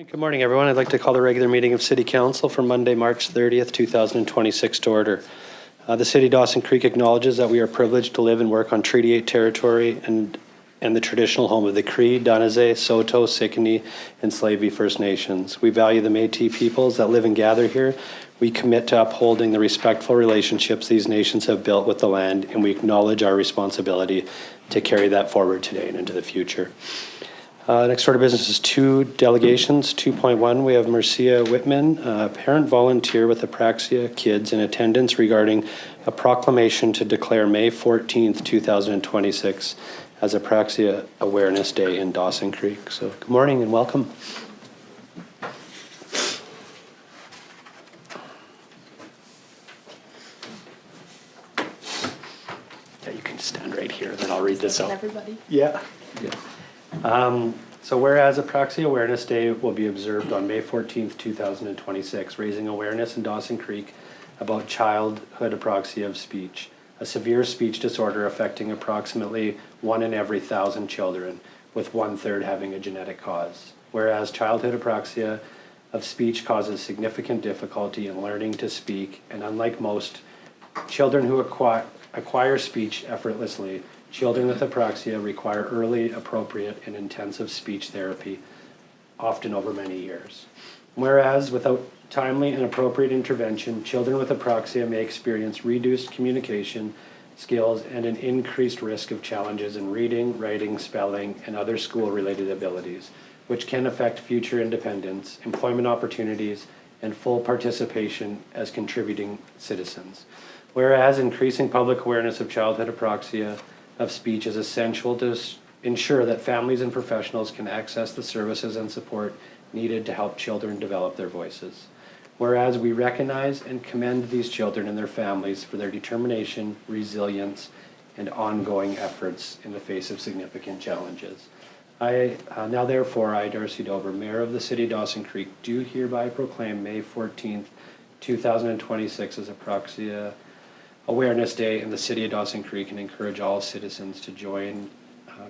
Good morning, everyone. I'd like to call the regular meeting of City Council for Monday, March 30th, 2026 to order. The City of Dawson Creek acknowledges that we are privileged to live and work on Treaty 8 territory and the traditional home of the Cree, Danaze, Saulteaux, Sicanee, and Slavey First Nations. We value the Métis peoples that live and gather here. We commit to upholding the respectful relationships these nations have built with the land, and we acknowledge our responsibility to carry that forward today and into the future. Next order of business is 2 delegations. 2.1, we have Mercia Whitman, parent volunteer with Apraxia Kids in attendance regarding a proclamation to declare May 14th, 2026 as Apraxia Awareness Day in Dawson Creek. So good morning and welcome. Yeah, you can stand right here, then I'll read this out. Everybody. Yeah. So whereas Apraxia Awareness Day will be observed on May 14th, 2026, raising awareness in Dawson Creek about childhood apraxia of speech, a severe speech disorder affecting approximately 1 in every 1,000 children, with 1/3 having a genetic cause. Whereas childhood apraxia of speech causes significant difficulty in learning to speak, and unlike most children who acquire speech effortlessly, children with apraxia require early, appropriate, and intensive speech therapy, often over many years. Whereas without timely and appropriate intervention, children with apraxia may experience reduced communication skills and an increased risk of challenges in reading, writing, spelling, and other school-related abilities, which can affect future independence, employment opportunities, and full participation as contributing citizens. Whereas increasing public awareness of childhood apraxia of speech is essential to ensure that families and professionals can access the services and support needed to help children develop their voices. Whereas we recognize and commend these children and their families for their determination, resilience, and ongoing efforts in the face of significant challenges. Now therefore, I, Darcy Dober, Mayor of the City of Dawson Creek, do hereby proclaim May 14th, 2026 as Apraxia Awareness Day in the City of Dawson Creek, and encourage all citizens to join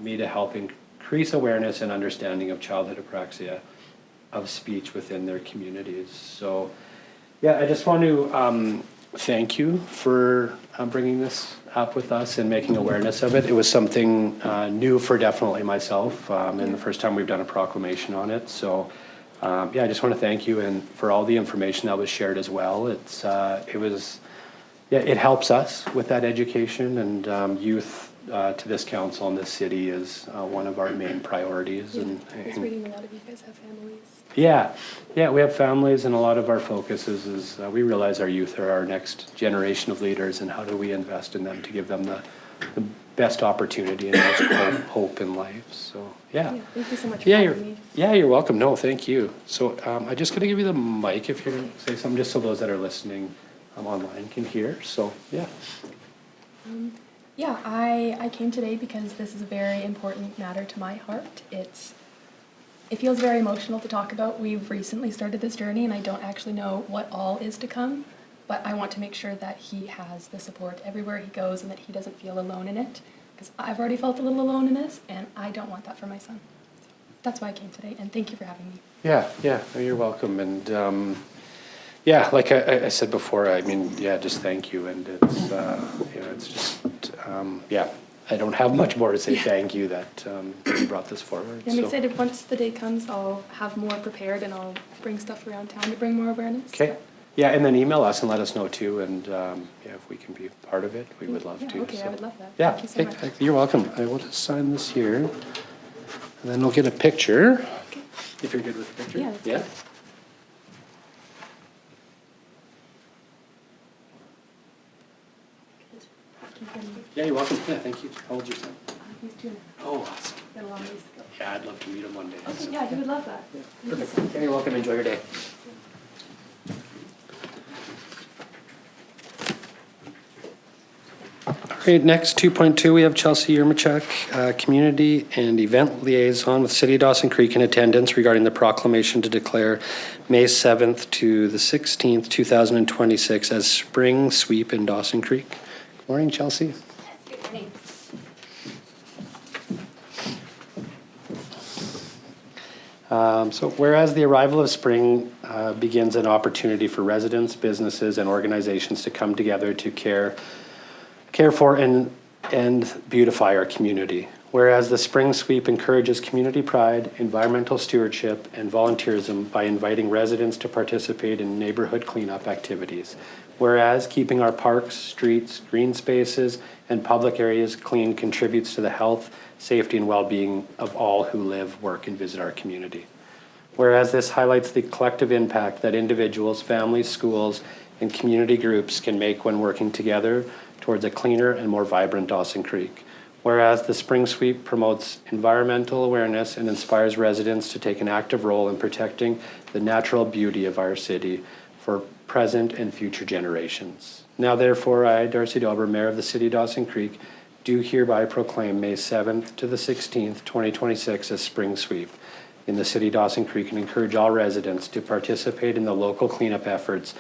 me to help increase awareness and understanding of childhood apraxia of speech within their communities. So, yeah, I just want to thank you for bringing this up with us and making awareness of it. It was something new for definitely myself, and the first time we've done a proclamation on it. So, yeah, I just want to thank you and for all the information that was shared as well. It helps us with that education, and youth to this council and this city is one of our main priorities. Yeah, and I was reading a lot of you guys have families. Yeah, we have families, and a lot of our focus is we realize our youth are our next generation of leaders, and how do we invest in them to give them the best opportunity and most hope in life. So, yeah. Thank you so much for having me. Yeah, you're welcome. No, thank you. So I'm just going to give you the mic if you're going to say something, just so those that are listening online can hear. So, yeah. I came today because this is a very important matter to my heart. It feels very emotional to talk about. We've recently started this journey, and I don't actually know what all is to come, but I want to make sure that he has the support everywhere he goes and that he doesn't feel alone in it, because I've already felt a little alone in this, and I don't want that for my son. That's why I came today, and thank you for having me. Yeah, you're welcome. And yeah, like I said before, I mean, yeah, just thank you. And it's, it's just, I don't have much more to say. Thank you that you brought this forward. I'm excited. Once the day comes, I'll have more prepared, and I'll bring stuff around town to bring more awareness. Okay. Yeah, and then email us and let us know too. And if we can be part of it, we would love to. Okay, so. I would love that. Yeah, thank you so much. You're welcome. I will just sign this here, and then we'll get a picture. Okay. If you're good with the picture. Yeah, that's good. Yeah, you're welcome. Yeah, thank you. How old's your son? He's 2 now. Oh, awesome. Got a long ways to go. Yeah, I'd love to meet him one day. Okay, So, yeah, he would love that. Yeah. Thank you so Perfect. much. Yeah, you're welcome. Enjoy your day. All right, next 2.2, we have Chelsey Yaremichuk, Community and Event Liaison with City of Dawson Creek in attendance regarding the proclamation to declare May 7th to the 16th, 2026 as Spring Sweep in Dawson Creek. Good morning, Chelsey. Good morning. So whereas the arrival of spring begins an opportunity for residents, businesses, and organizations to come together to care for and beautify our community. Whereas the spring sweep encourages community pride, environmental stewardship, and volunteerism by inviting residents to participate in neighborhood cleanup activities. Whereas keeping our parks, streets, green spaces, and public areas clean contributes to the health, safety, and well-being of all who live, work, and visit our community. Whereas this highlights the collective impact that individuals, families, schools, and community groups can make when working together towards a cleaner and more vibrant Dawson Creek. Whereas the spring sweep promotes environmental awareness and inspires residents to take an active role in protecting the natural beauty of our city for present and future generations. Now therefore, I, Darcy Dober, Mayor of the City of Dawson Creek, do hereby proclaim May 7th to the 16th, 2026 as spring sweep in the City of Dawson Creek and encourage all residents to participate in the local cleanup efforts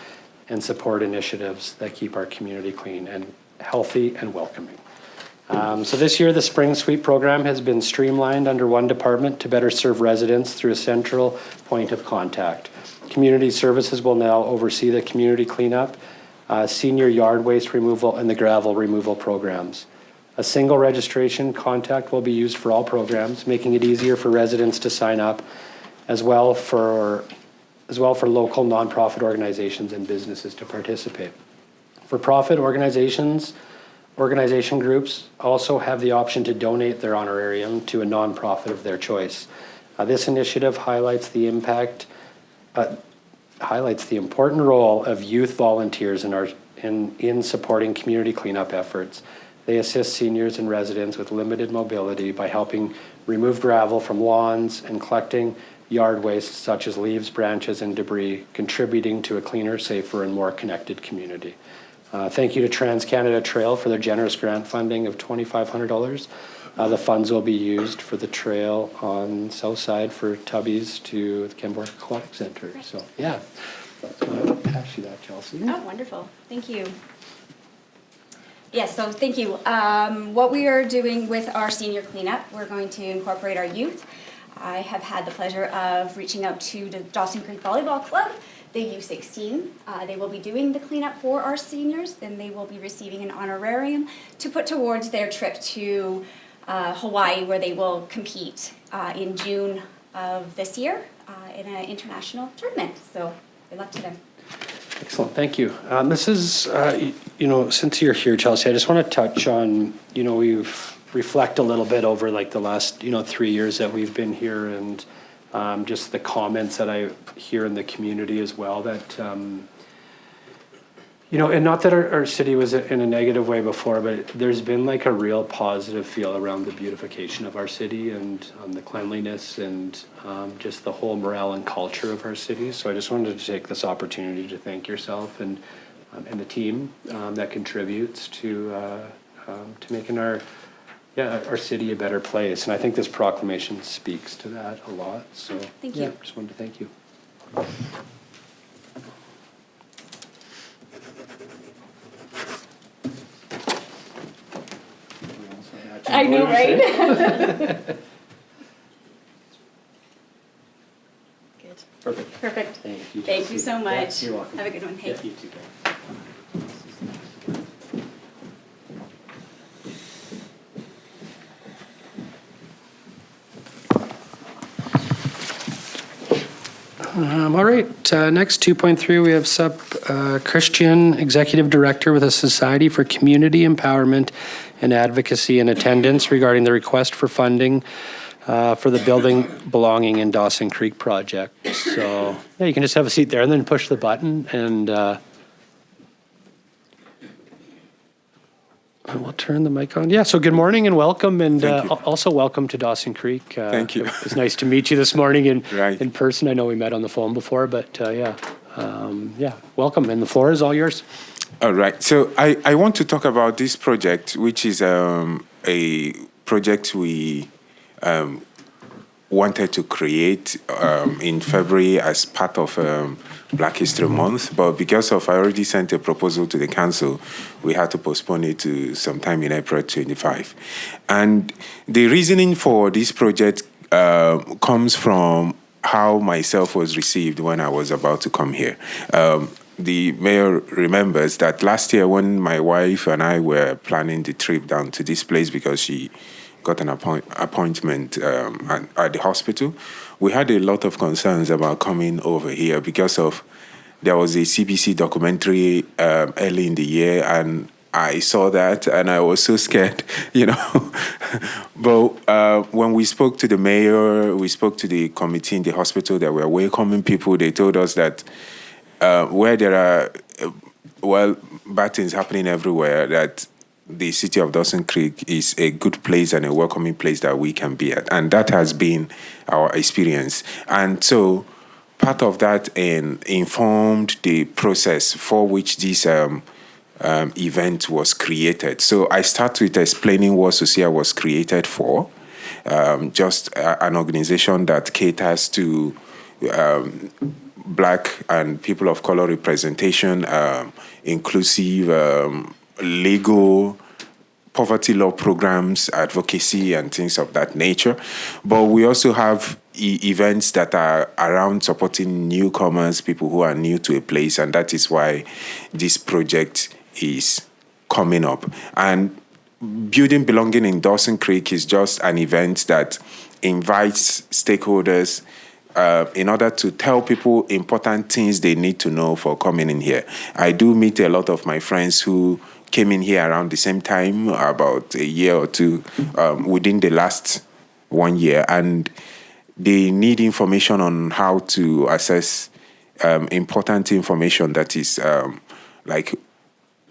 and support initiatives that keep our community clean and healthy and welcoming. So this year, the Spring Sweep program has been streamlined under one department to better serve residents through a central point of contact. Community Services will now oversee the community cleanup, senior yard waste removal, and the gravel removal programs. A single registration contact will be used for all programs, making it easier for residents to sign up, as well for local nonprofit organizations and businesses to participate. For-profit organization groups also have the option to donate their honorarium to a nonprofit of their choice. This initiative highlights the important role of youth volunteers in supporting community cleanup efforts. They assist seniors and residents with limited mobility by helping remove gravel from lawns and collecting yard waste such as leaves, branches, and debris, contributing to a cleaner, safer, and more connected community. Thank you to TransCanada Trail for their generous grant funding of $2,500. The funds will be used for the trail on South Side for Tubbies to the Camborca Aquatic Center. Right. So, yeah. I'll pass you that, Chelsey. Oh, wonderful. Thank you. Yes, so thank you. What we are doing with our senior cleanup, we're going to incorporate our youth. I have had the pleasure of reaching out to the Dawson Creek Volleyball Club, the U16. They will be doing the cleanup for our seniors, and they will be receiving an honorarium to put towards their trip to Hawaii, where they will compete in June of this year in an international tournament. So good luck to them. Excellent, thank you. This is, since you're here, Chelsey, I just want to touch on, we've reflect a little bit over like the last, 3 years that we've been here and just the comments that I hear in the community as well that, and not that our city was in a negative way before, but there's been like a real positive feel around the beautification of our city and the cleanliness and just the whole morale and culture of our city. So I just wanted to take this opportunity to thank yourself and the team that contributes to making our city a better place. And I think this proclamation speaks to that a lot. So thank you. Just wanted to thank you. I know, right? Good. Perfect. Perfect. Thank you. Thank you so much. Yeah, you're welcome. Have a good one. Hey. Yeah, you too. All right, next 2.3, we have Christian, Executive Director with the Society for Community Empowerment and Advocacy in attendance regarding the request for funding for the Building Belonging in Dawson Creek project. So, yeah, you can just have a seat there and then push the button and we'll turn the mic on. Yeah, so good morning and welcome, and also welcome to Dawson Creek. Thank you. It's nice to meet you this morning in Right. person. I know we met on the phone before, but welcome, and the floor is all yours. All right. So I want to talk about this project, which is a project we wanted to create in February as part of Black History Month, but because of I already sent a proposal to the council, we had to postpone it to sometime in April 25. And the reasoning for this project comes from how myself was received when I was about to come here. The mayor remembers that last year when my wife and I were planning the trip down to this place because she got an appointment at the hospital, we had a lot of concerns about coming over here because of there was a CBC documentary early in the year, and I saw that and I was so scared, But when we spoke to the mayor, we spoke to the committee in the hospital that were welcoming people. They told us that where there are, bad things happening everywhere, that the city of Dawson Creek is a good place and a welcoming place that we can be at. And that has been our experience. And so part of that informed the process for which this event was created. So I start with explaining what SOSIA was created for, just an organization that caters to Black and people of color representation, inclusive, legal, poverty law programs, advocacy, and things of that nature. But we also have events that are around supporting newcomers, people who are new to a place, and that is why this project is coming up. And Building Belonging in Dawson Creek is just an event that invites stakeholders in order to tell people important things they need to know for coming in here. I do meet a lot of my friends who came in here around the same time, about a year or two, within the last 1 year, and they need information on how to access important information that is like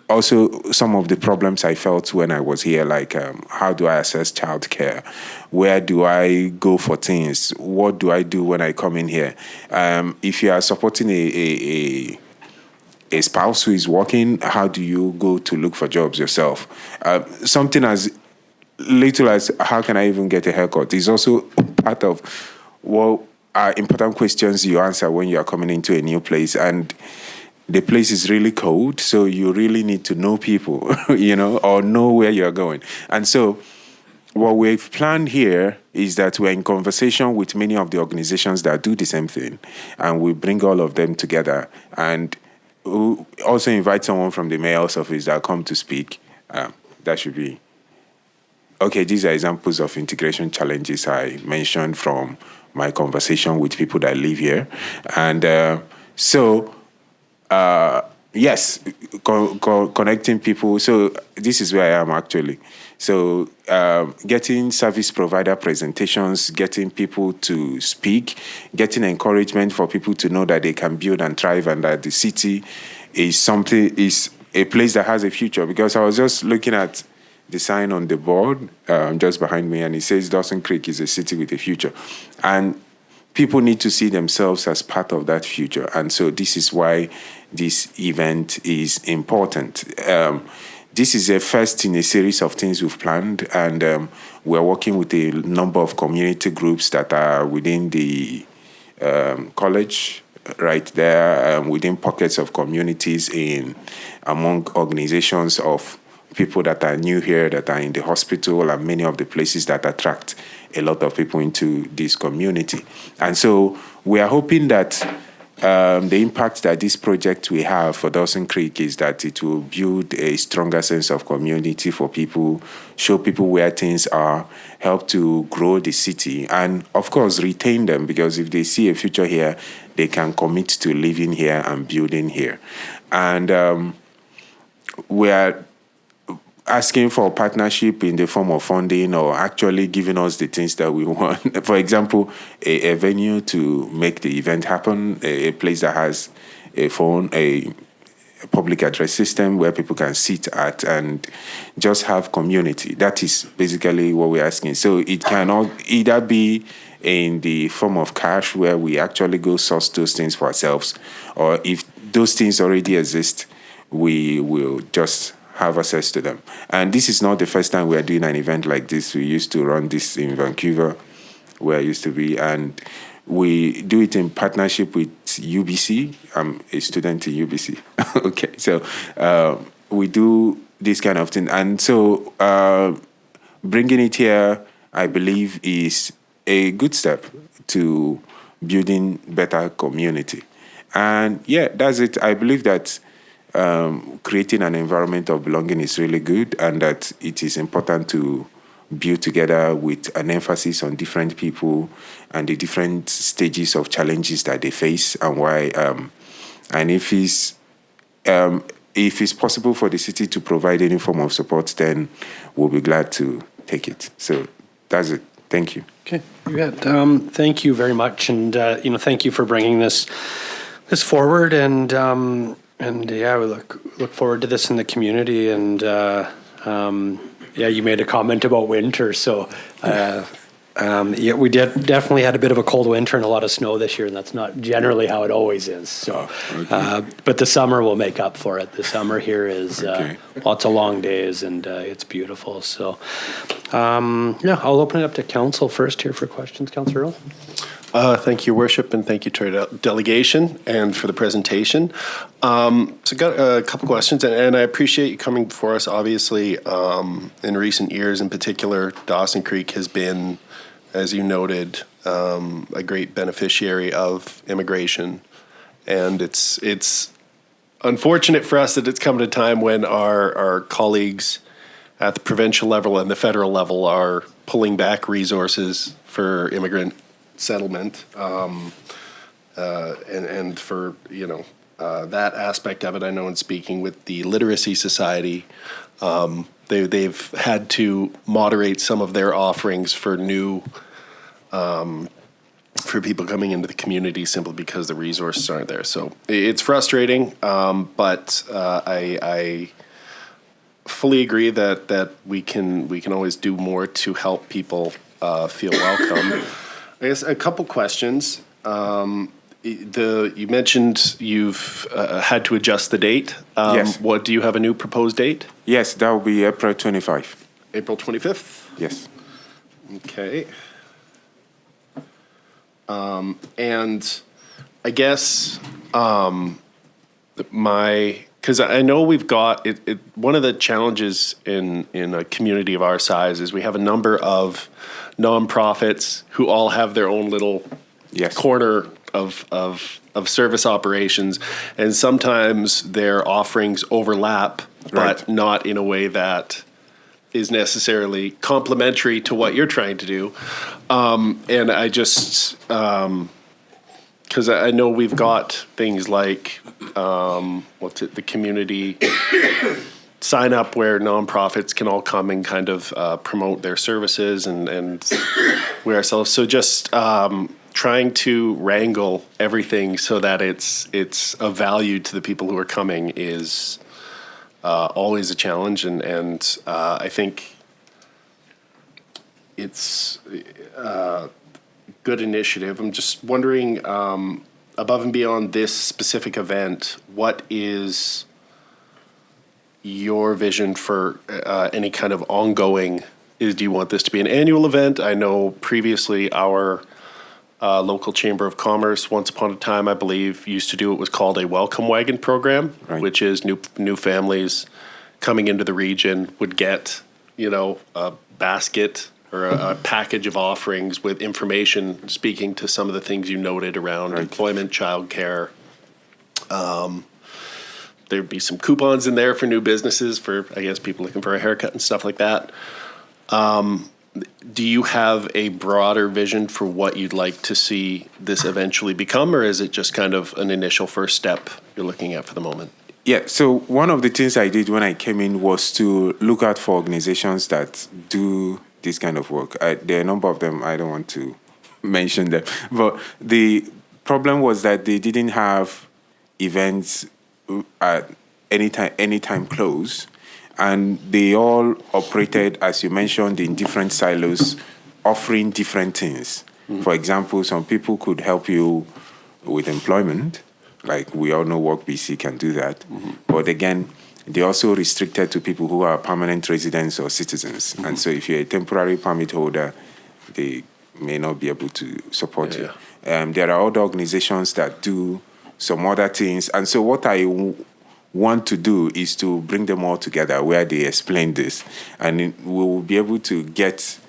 also some of the problems I felt when I was here, like how do I access childcare? Where do I go for things? What do I do when I come in here? If you are supporting a spouse who is working, how do you go to look for jobs yourself? Something as little as how can I even get a haircut is also part of what are important questions you answer when you are coming into a new place. And the place is really cold, so you really need to know people, or know where you're going. And so what we've planned here is that we're in conversation with many of the organizations that do the same thing, and we bring all of them together, and we also invite someone from the mayor's office that come to speak. That should be... Okay, these are examples of integration challenges I mentioned from my conversation with people that live here. And yes, connecting people. So this is where I am actually. So getting service provider presentations, getting people to speak, getting encouragement for people to know that they can build and thrive, and that the city is a place that has a future. Because I was just looking at the sign on the board just behind me, and it says Dawson Creek is a city with a future. And people need to see themselves as part of that future. And so this is why this event is important. This is a first in a series of things we've planned, and we're working with a number of community groups that are within the college right there, within pockets of communities, among organizations of people that are new here, that are in the hospital, and many of the places that attract a lot of people into this community. And so we are hoping that the impact that this project will have for Dawson Creek is that it will build a stronger sense of community for people, show people where things are, help to grow the city, and of course retain them, because if they see a future here, they can commit to living here and building here. And we are asking for partnership in the form of funding, or actually giving us the things that we want. For example, a venue to make the event happen, a place that has a phone, a public address system where people can sit at and just have community. That is basically what we're asking. So it cannot either be in the form of cash, where we actually go source those things for ourselves, or if those things already exist, we will just have access to them. And this is not the first time we are doing an event like this. We used to run this in Vancouver, where I used to be, and we do it in partnership with UBC. I'm a student in UBC. Okay, so we do this kind of thing. And so bringing it here, I believe, is a good step to building better community. And yeah, that's it. I believe that creating an environment of belonging is really good, and that it is important to build together with an emphasis on different people and the different stages of challenges that they face and why. And if it's possible for the city to provide any form of support, then we'll be glad to take it. So that's it. Thank you. Okay, you bet. Thank you very much, and thank you for bringing this forward, and yeah, we look forward to this in the community, and yeah, you made a comment about winter, so yeah, we definitely had a bit of a cold winter and a lot of snow this year, and that's not generally how it always is. So, but the summer will make up for it. The summer here is lots of long days, and it's beautiful. So, yeah, I'll open it up to council first here for questions. Councillor Earl. Thank you, Worship, and thank you to our delegation and for the presentation. So I got a couple questions, and I appreciate you coming before us. Obviously, in recent years in particular, Dawson Creek has been, as you noted, a great beneficiary of immigration. And it's unfortunate for us that it's come at a time when our colleagues at the provincial level and the federal level are pulling back resources for immigrant settlement, and for that aspect of it. I know in speaking with the Literacy Society, they've had to moderate some of their offerings for new for people coming into the community simply because the resources aren't there. So it's frustrating, but I fully agree that we can always do more to help people feel welcome. I guess a couple questions. You mentioned you've had to adjust the date. Yes. What do you have a new proposed date? Yes, that will be April 25. April 25th? Yes. Okay. And I guess because I know we've got it. One of the challenges in a community of our size is we have a number of nonprofits who all have their own little corner of service operations, and sometimes their offerings overlap, but not in a way that is necessarily complementary to what you're trying to do. And I just, because I know we've got things like, the community sign up where nonprofits can all come and kind of promote their services and we ourselves. So just trying to wrangle everything so that it's of value to the people who are coming is always a challenge, and I think it's a good initiative. I'm just wondering, above and beyond this specific event, what is your vision for any kind of ongoing? Do you want this to be an annual event? I know previously our local Chamber of Commerce, once upon a time, I believe, used to do what was called a welcome wagon program, which is new families coming into the region would get, a basket or a package of offerings with information speaking to some of the things you noted around employment, childcare. There'd be some coupons in there for new businesses for, I guess, people looking for a haircut and stuff like that. Do you have a broader vision for what you'd like to see this eventually become, or is it just kind of an initial first step you're looking at for the moment? Yeah, so one of the things I did when I came in was to look out for organizations that do this kind of work. There are a number of them, I don't want to mention them, but the problem was that they didn't have events at anytime close. And they all operated, as you mentioned, in different silos, offering different things. Mm-hmm. For example, some people could help you with employment, like we all know Work BC can do that. Mm-hmm. But again, they're also restricted to people who are permanent residents or citizens. Mm-hmm. And so if you're a temporary permit holder, they may not be able to support you. There are other organizations that do some other things. And so what I want to do is to bring them all together where they explain this, and we will be able to get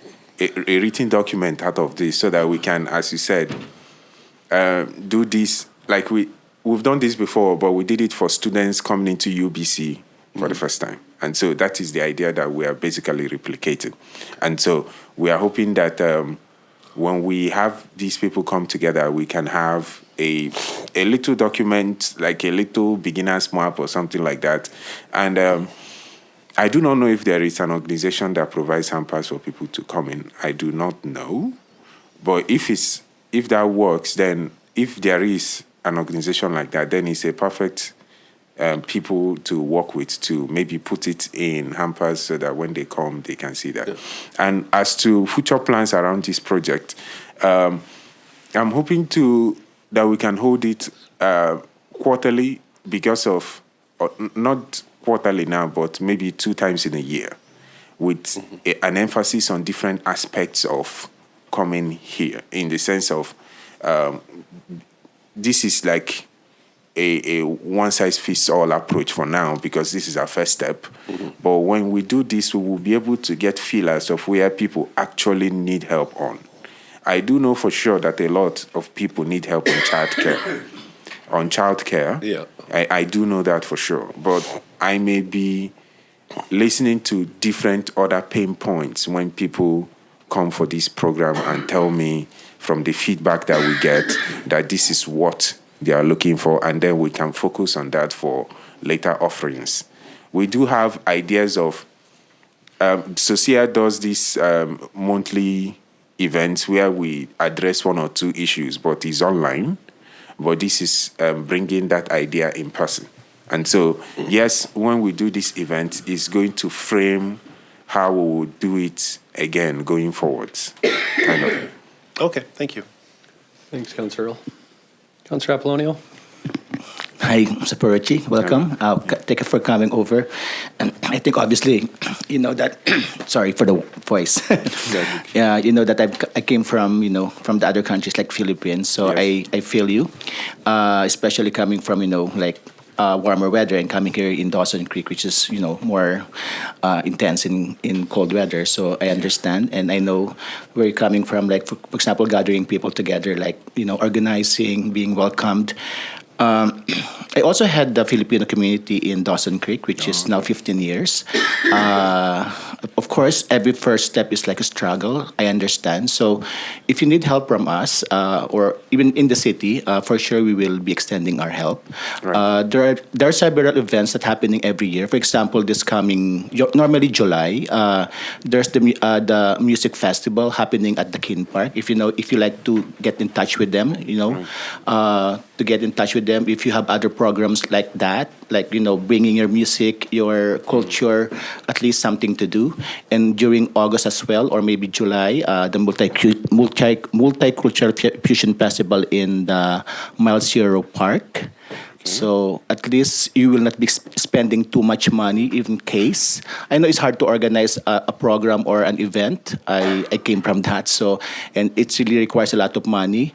a written document out of this so that we can, as you said, do this, like we've done this before, but we did it for students coming into UBC for the first time. And so that is the idea that we are basically replicating. And so we are hoping that when we have these people come together, we can have a little document, like a little beginner's map or something like that. And I do not know if there is an organization that provides hampers for people to come in. I do not know. But if that works, then if there is an organization like that, then it's a perfect people to work with to maybe put it in hampers so that when they come, they can see that. Yeah. And as to future plans around this project, I'm hoping that we can hold it quarterly because of, not quarterly now, but maybe 2 times in a year with an emphasis on different aspects of coming here in the sense of this is like a one-size-fits-all approach for now because this is our first step. But when we do this, we will be able to get feelers of where people actually need help on. I do know for sure that a lot of people need help on childcare. Yeah. I do know that for sure. But I may be listening to different other pain points when people come for this program and tell me from the feedback that we get that this is what they are looking for, and then we can focus on that for later offerings. We do have ideas of, Socia does these monthly events where we address 1 or 2 issues, but it's online. But this is bringing that idea in person. And so, yes, when we do this event, it's going to frame how we will do it again going forwards. Kind of. Okay, thank you. Thanks, Councillor Earl. Councillor Apollonio. Hi, Sopuruchi. Welcome. Thank you for coming over. And I think obviously, you know that. Sorry for the voice. Yeah, you know that I came from from the other countries like Philippines, so yes. I feel you, especially coming from warmer weather and coming here in Dawson Creek, which is more intense in cold weather. So I understand, and I know where you're coming from. Like for example, gathering people together, organizing, being welcomed. I also had the Filipino community in Dawson Creek, which is now 15 years. Of course, every first step is like a struggle. I understand. So if you need help from us or even in the city, for sure we will be extending our help. Right. There are several events that happening every year. For example, this coming, normally July, there's the music festival happening at the Kin Park. If you like to get in touch with them, to get in touch with them. If you have other programs like that, bringing your music, your culture, at least something to do. And during August as well, or maybe July, the multicultural fusion festival in the Mile Zero Park. Okay. So at least you will not be spending too much money in case. I know it's hard to organize a program or an event. I came from that, and it really requires a lot of money.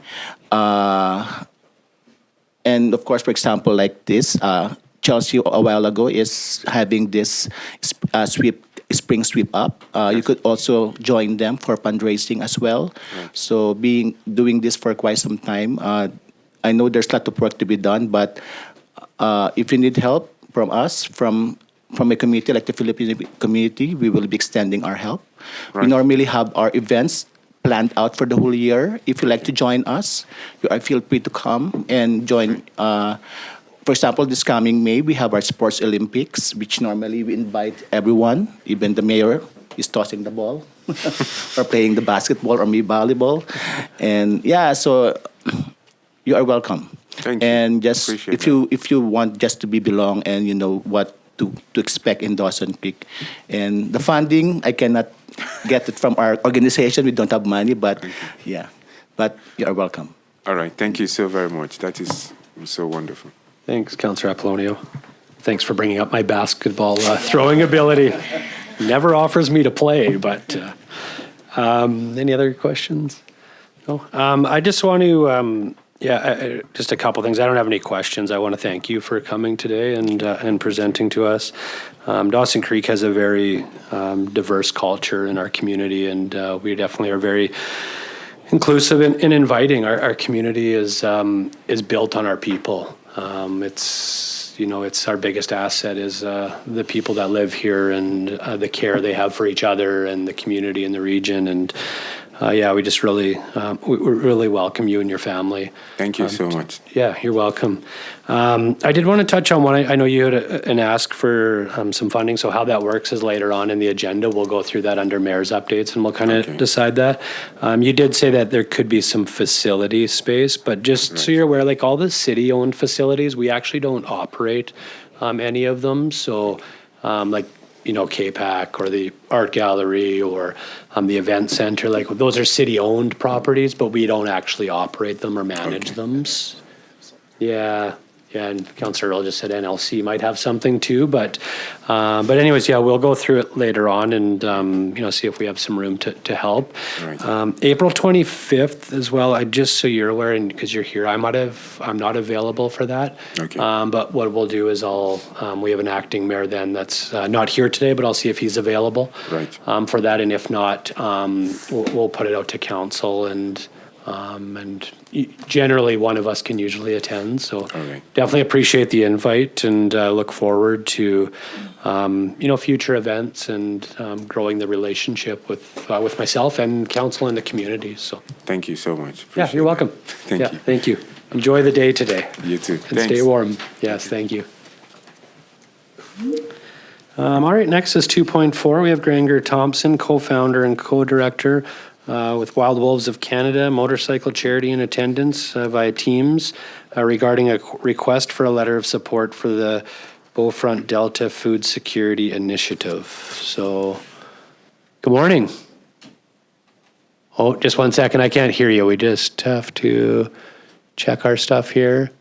And of course, for example, like this, Chelsey a while ago is having this spring sweep up. You could also join them for fundraising as well. Right. So doing this for quite some time, I know there's a lot of work to be done, but if you need help from us, from a community like the Filipino community, we will be extending our help. Right. We normally have our events planned out for the whole year. If you like to join us, feel free to come and join. For example, this coming May, we have our Sports Olympics, which normally we invite everyone. Even the mayor is tossing the ball or playing the basketball or maybe volleyball. And so you are welcome. Thank you. And just if you want just to belong and you know what to expect in Dawson Creek. And the funding, I cannot get it from our organization. We don't have money, but but you are welcome. All right. Thank you so very much. That is so wonderful. Thanks, Councillor Apollonio. Thanks for bringing up my basketball throwing ability. Never offers me to play, but any other questions? No? I just want to, just a couple things. I don't have any questions. I want to thank you for coming today and presenting to us. Dawson Creek has a very diverse culture in our community, and we definitely are very inclusive and inviting. Our community is built on our people. It's our biggest asset is the people that live here and the care they have for each other and the community in the region. And we just really we really welcome you and your family. Thank you so much. Yeah, you're welcome. I did want to touch on one. I know you had an ask for some funding, so how that works is later on in the agenda. We'll go through that under mayor's updates, and we'll kind of decide that. You did say that there could be some facility space, but just so you're aware, like all the city-owned facilities, we actually don't operate any of them. So, KPAC or the art gallery or the event center, like those are city-owned properties, but we don't actually operate them or manage them. Yeah, and Councillor Earl just said NLC might have something too, but anyways, we'll go through it later on and see if we have some room to help. Right. April 25th as well. Just so you're aware, and because you're here, I'm not available for that. Okay. But what we'll do is we have an acting mayor then that's not here today, but I'll see if he's available. Right. For that, and if not, we'll put it out to council and generally one of us can usually attend. So definitely appreciate the invite and look forward to future events and growing the relationship with myself and council and the community. So thank you so much. Yeah, you're welcome. Thank you. Thank you. Enjoy the day today. You too. And stay warm. Yes, thank you. All right, next is 2.4. We have Grainger Thompson, co-founder and co-director with Wild Wolves of Canada, motorcycle charity in attendance via Teams regarding a request for a letter of support for the Beaufort Delta Food Security Initiative. So, good morning. Oh, just one second, I can't hear you. We just have to check our stuff here.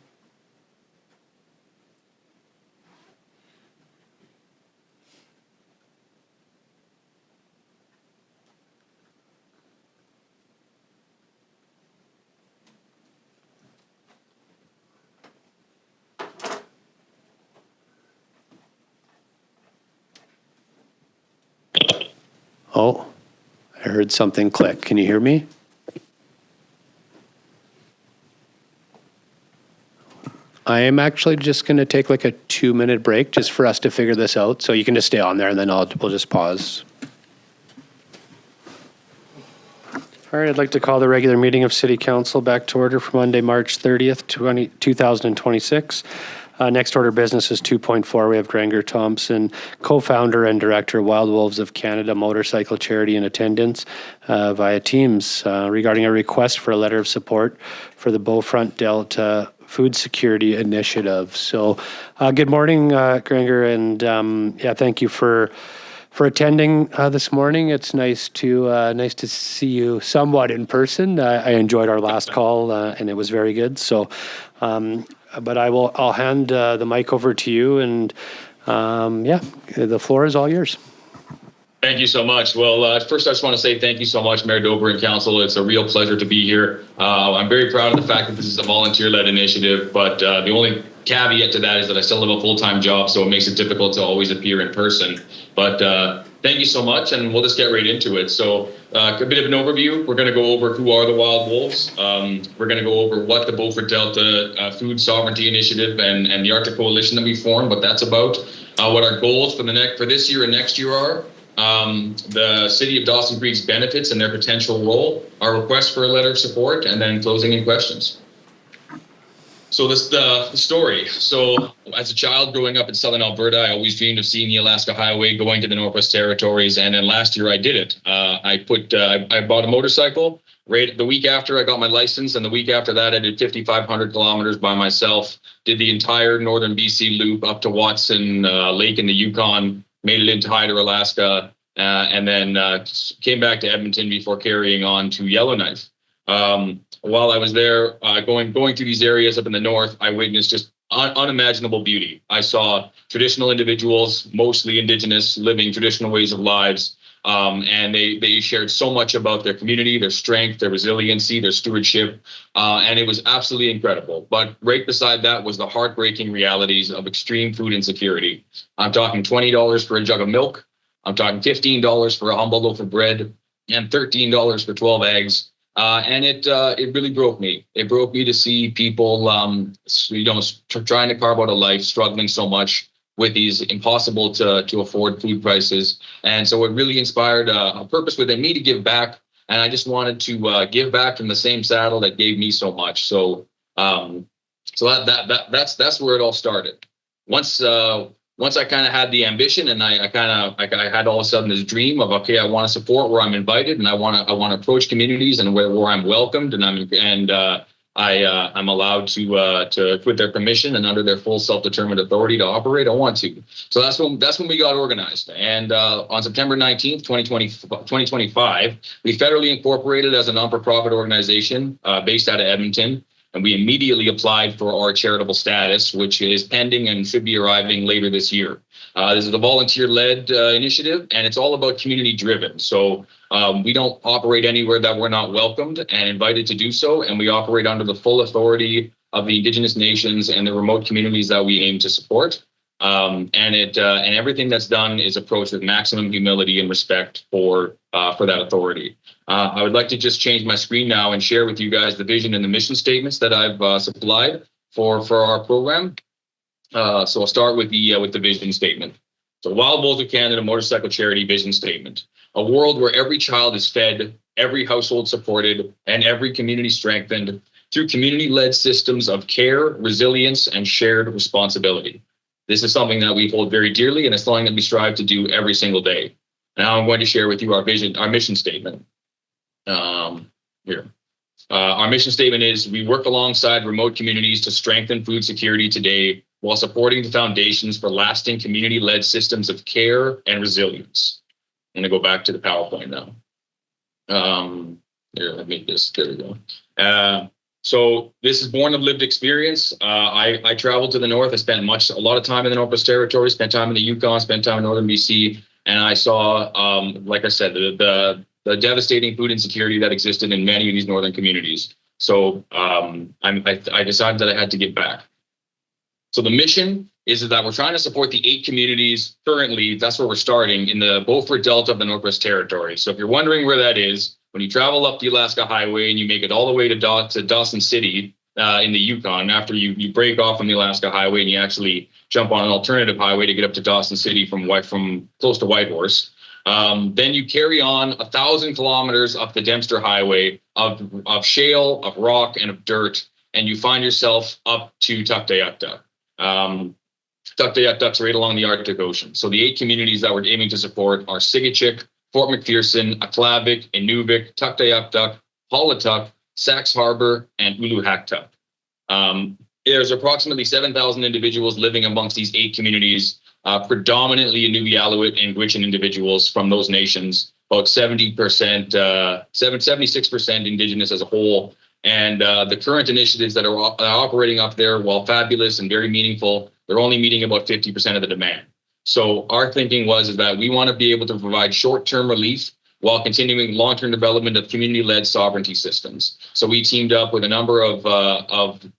Oh, I heard something click. Can you hear me? I am actually just going to take like a 2-minute break just for us to figure this out. So you can just stay on there and then we'll just pause. All right, I'd like to call the regular meeting of City Council back to order for Monday, March 30th, 2026. Next order of business is 2.4. We have Grainger Thompson, co-founder and director, Wild Wolves of Canada, motorcycle charity in attendance via Teams regarding a request for a letter of support for the Beaufort Delta Food Security Initiative. So good morning, Grainger, and thank you for attending this morning. It's nice to see you somewhat in person. I enjoyed our last call and it was very good. So but I'll hand the mic over to you, and the floor is all yours. Thank you so much. Well, first I just want to say thank you so much, Mayor Dober and Council. It's a real pleasure to be here. I'm very proud of the fact that this is a volunteer-led initiative, but the only caveat to that is that I still have a full-time job, so it makes it difficult to always appear in person. But thank you so much, and we'll just get right into it. So a bit of an overview. We're going to go over who are the Wild Wolves. We're going to go over what the Beaufort Delta Food Sovereignty Initiative and the Arctic Coalition that we formed, what that's about, what our goals for this year and next year are, the City of Dawson Creek's benefits and their potential role, our request for a letter of support, and then closing and questions. So this the story. So as a child growing up in southern Alberta, I always dreamed of seeing the Alaska Highway, going to the Northwest Territories, and then last year I did it. I bought a motorcycle right the week after I got my license, and the week after that I did 5,500 kilometers by myself, did the entire northern BC loop up to Watson Lake in the Yukon, made it into Haida, Alaska, and then came back to Edmonton before carrying on to Yellowknife. While I was there, going through these areas up in the north, I witnessed just unimaginable beauty. I saw traditional individuals, mostly Indigenous, living traditional ways of lives, and they shared so much about their community, their strength, their resiliency, their stewardship, and it was absolutely incredible. But right beside that was the heartbreaking realities of extreme food insecurity. I'm talking $20 for a jug of milk. I'm talking $15 for a humble loaf of bread and $13 for 12 eggs. And it really broke me. It broke me to see people, trying to carve out a life, struggling so much with these impossible to afford food prices. And so it really inspired a purpose within me to give back. And I just wanted to give back from the same saddle that gave me so much. So that's where it all started. Once I kind of had the ambition, and I had all of a sudden this dream of, okay, I want to support where I'm invited, and I want to approach communities and where I'm welcomed, and I'm allowed to, with their permission and under their full self-determined authority to operate. I want to. So that's when we got organized. And on September 19th, 2025, we federally incorporated as a non-for-profit organization based out of Edmonton. And we immediately applied for our charitable status, which is pending and should be arriving later this year. This is a volunteer-led initiative, and it's all about community-driven. So we don't operate anywhere that we're not welcomed and invited to do so, and we operate under the full authority of the Indigenous nations and the remote communities that we aim to support. And everything that's done is approached with maximum humility and respect for that authority. I would like to just change my screen now and share with you guys the vision and the mission statements that I've supplied for our program. So I'll start with the vision statement. So Wild Wolves of Canada Motorcycle Charity Vision Statement: a world where every child is fed, every household supported, and every community strengthened through community-led systems of care, resilience, and shared responsibility. This is something that we hold very dearly, and it's something that we strive to do every single day. Now I'm going to share with you our mission statement. Here. Our mission statement is: we work alongside remote communities to strengthen food security today while supporting the foundations for lasting community-led systems of care and resilience. I'm going to go back to the PowerPoint now. Here, let me just, there we go. So this is born of lived experience. I traveled to the north. I spent a lot of time in the Northwest Territories, spent time in the Yukon, spent time in Northern BC, and I saw, like I said, the devastating food insecurity that existed in many of these northern communities. So I decided that I had to give back. So the mission is that we're trying to support the 8 communities currently. That's where we're starting, in the Beaufort Delta of the Northwest Territories. So if you're wondering where that is, when you travel up the Alaska Highway and you make it all the way to Dawson City in the Yukon, after you break off from the Alaska Highway and you actually jump on an alternative highway to get up to Dawson City from close to Whitehorse, then you carry on 1,000 kilometers up the Dempster Highway of shale, of rock, and of dirt, and you find yourself up to Tuktoyaktuk. Tuktoyaktuk's right along the Arctic Ocean. So the 8 communities that we're aiming to support are Sigitchik, Fort McPherson, Aklavik, Inuvik, Tuktoyaktuk, Paulatuk, Sax Harbor, and Uluhaktuk. There's approximately 7,000 individuals living amongst these 8 communities, predominantly Inuvialuit and Gwich'in individuals from those nations, about 76% Indigenous as a whole. And the current initiatives that are operating up there, while fabulous and very meaningful, they're only meeting about 50% of the demand. So our thinking is that we want to be able to provide short-term relief while continuing long-term development of community-led sovereignty systems. So we teamed up with a number of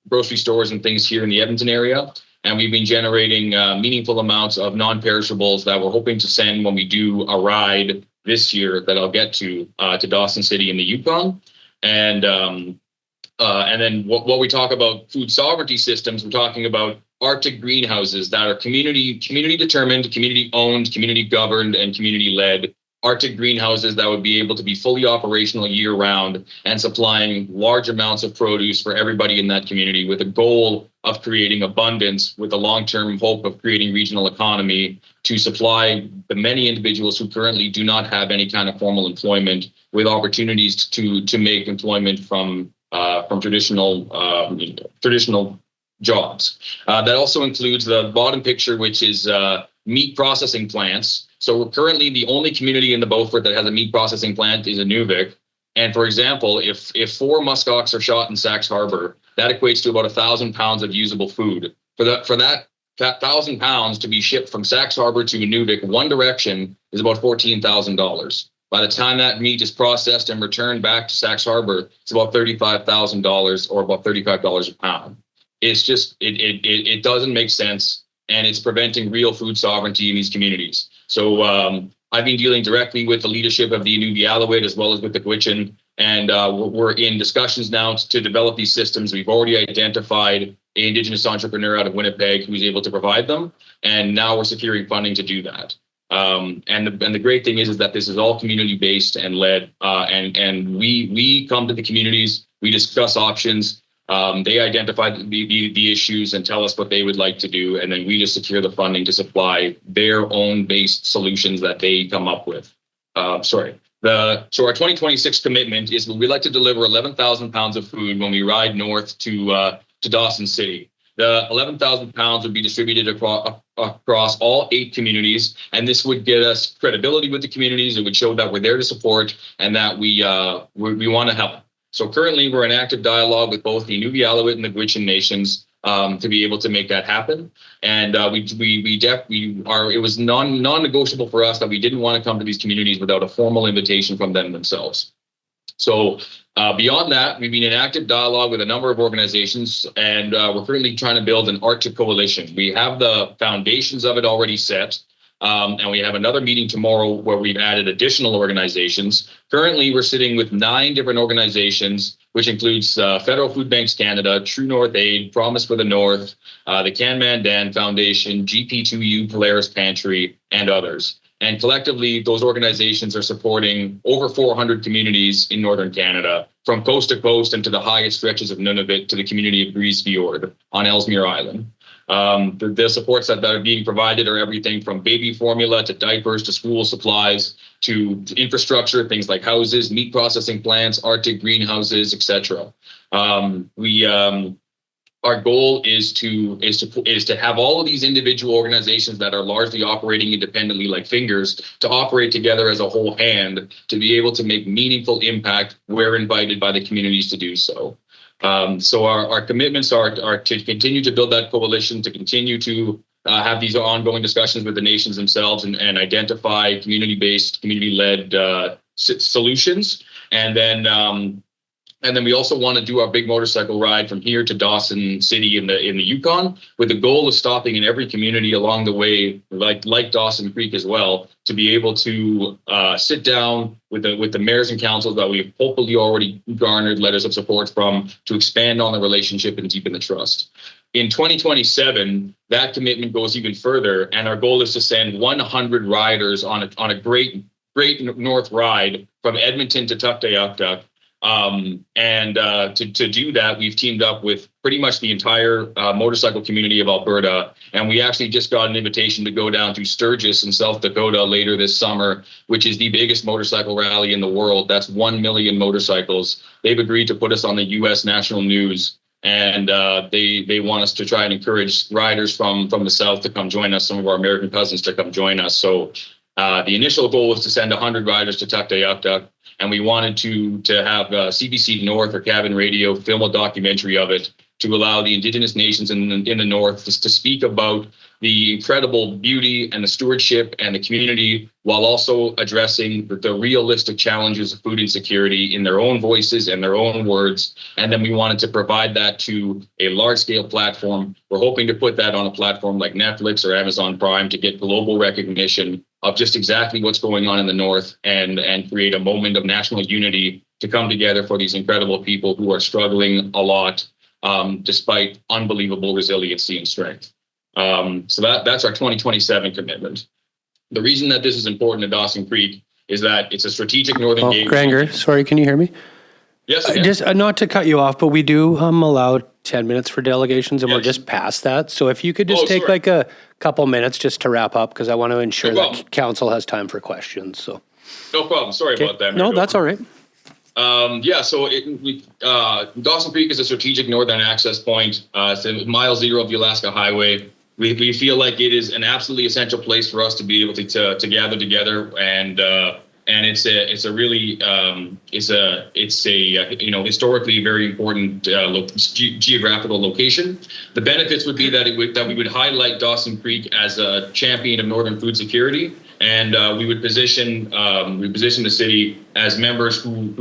grocery stores and things here in the Edmonton area, and we've been generating meaningful amounts of non-perishables that we're hoping to send when we do a ride this year that I'll get to Dawson City in the Yukon. And then what we talk about food sovereignty systems, we're talking about Arctic greenhouses that are community determined, community owned, community governed, and community led. Arctic greenhouses that would be able to be fully operational year round and supplying large amounts of produce for everybody in that community, with a goal of creating abundance, with a long-term hope of creating regional economy to supply the many individuals who currently do not have any kind of formal employment with opportunities to make employment from traditional jobs. That also includes the bottom picture, which is meat processing plants. So we're currently the only community in the Beaufort that has a meat processing plant is Inuvik. And for example, if 4 muskox are shot in Sax Harbor, that equates to about 1,000 pounds of usable food. For that 1,000 pounds to be shipped from Sax Harbor to Inuvik one direction is about $14,000. By the time that meat is processed and returned back to Sax Harbor, it's about $35,000 or about $35 a pound. It's just, it doesn't make sense, and it's preventing real food sovereignty in these communities. So I've been dealing directly with the leadership of the Inuvialuit as well as with the Gwich'in And we're in discussions now to develop these systems. We've already identified an Indigenous entrepreneur out of Winnipeg who's able to provide them. And now we're securing funding to do that. And the great thing is that this is all community-based and led. And we come to the communities, we discuss options. They identify the issues and tell us what they would like to do. And then we just secure the funding to supply their own based solutions that they come up with. So our 2026 commitment is we'd like to deliver 11,000 pounds of food when we ride north to Dawson City. The 11,000 pounds would be distributed across all 8 communities, and this would get us credibility with the communities. It would show that we're there to support and that we want to help. So currently, we're in active dialogue with both the Inuvialuit and the Gwich'in nations to be able to make that happen. And it was non-negotiable for us that we didn't want to come to these communities without a formal invitation from them themselves. So beyond that, we've been in active dialogue with a number of organizations, and we're currently trying to build an Arctic coalition. We have the foundations of it already set, and we have another meeting tomorrow where we've added additional organizations. Currently, we're sitting with 9 different organizations, which includes Federal Food Banks Canada, True North Aid, Promise for the North, the Can Mandan Foundation, GP2U, Polaris Pantry, and others. And collectively, those organizations are supporting over 400 communities in Northern Canada, from coast to coast and to the highest stretches of Nunavut to the community of Grise Fiord on Ellesmere Island. The supports that are being provided are everything from baby formula to diapers to school supplies to infrastructure, things like houses, meat processing plants, Arctic greenhouses, etc. Our goal is to have all of these individual organizations that are largely operating independently like fingers to operate together as a whole hand to be able to make meaningful impact where invited by the communities to do so. So our commitments are to continue to build that coalition, to continue to have these ongoing discussions with the nations themselves and identify community-based, community-led solutions. And then we also want to do our big motorcycle ride from here to Dawson City in the Yukon, with the goal of stopping in every community along the way, like Dawson Creek as well, to be able to sit down with the mayors and councils that we've hopefully already garnered letters of support from to expand on the relationship and deepen the trust. In 2027, that commitment goes even further, and our goal is to send 100 riders on a great north ride from Edmonton to Tuktoyaktuk. To do that, we've teamed up with pretty much the entire motorcycle community of Alberta. And we actually just got an invitation to go down to Sturgis in South Dakota later this summer, which is the biggest motorcycle rally in the world. That's 1 million motorcycles. They've agreed to put us on the U.S. national news. And they want us to try and encourage riders from the South to come join us, some of our American cousins to come join us. So the initial goal was to send 100 riders to Tuktoyaktuk. And we wanted to have CBC North or Cabin Radio film a documentary of it to allow the Indigenous nations in the North to speak about the incredible beauty and the stewardship and the community, while also addressing the realistic challenges of food insecurity in their own voices and their own words. And then we wanted to provide that to a large-scale platform. We're hoping to put that on a platform like Netflix or Amazon Prime to get global recognition of just exactly what's going on in the North and create a moment of national unity to come together for these incredible people who are struggling a lot despite unbelievable resiliency and strength. So that's our 2027 commitment. The reason that this is important to Dawson Creek is that it's a strategic northern gateway. Grainger, sorry, can you hear me? Yes. Just not to cut you off, but we do allow 10 minutes for delegations, and we're just past that. So if you could just take like a couple minutes just to wrap up, because I want to ensure that council has time for questions. So no problem. Sorry about that. No, that's all right. So Dawson Creek is a strategic northern access point. It's mile 0 of the Alaska Highway. We feel like it is an absolutely essential place for us to be able to gather together, and it's a really historically very important geographical location. The benefits would be that we would highlight Dawson Creek as a champion of northern food security, and we would position the city as members who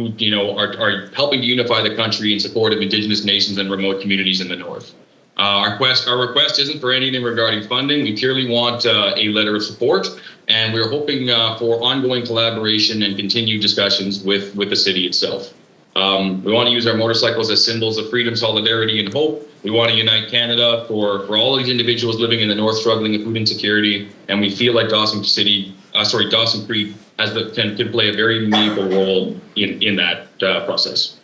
are helping to unify the country in support of Indigenous nations and remote communities in the North. Our request isn't for anything regarding funding. We purely want a letter of support, and we're hoping for ongoing collaboration and continued discussions with the city itself. We want to use our motorcycles as symbols of freedom, solidarity, and hope. We want to unite Canada for all these individuals living in the north struggling with food insecurity, and we feel like Dawson Creek can play a very meaningful role in that process.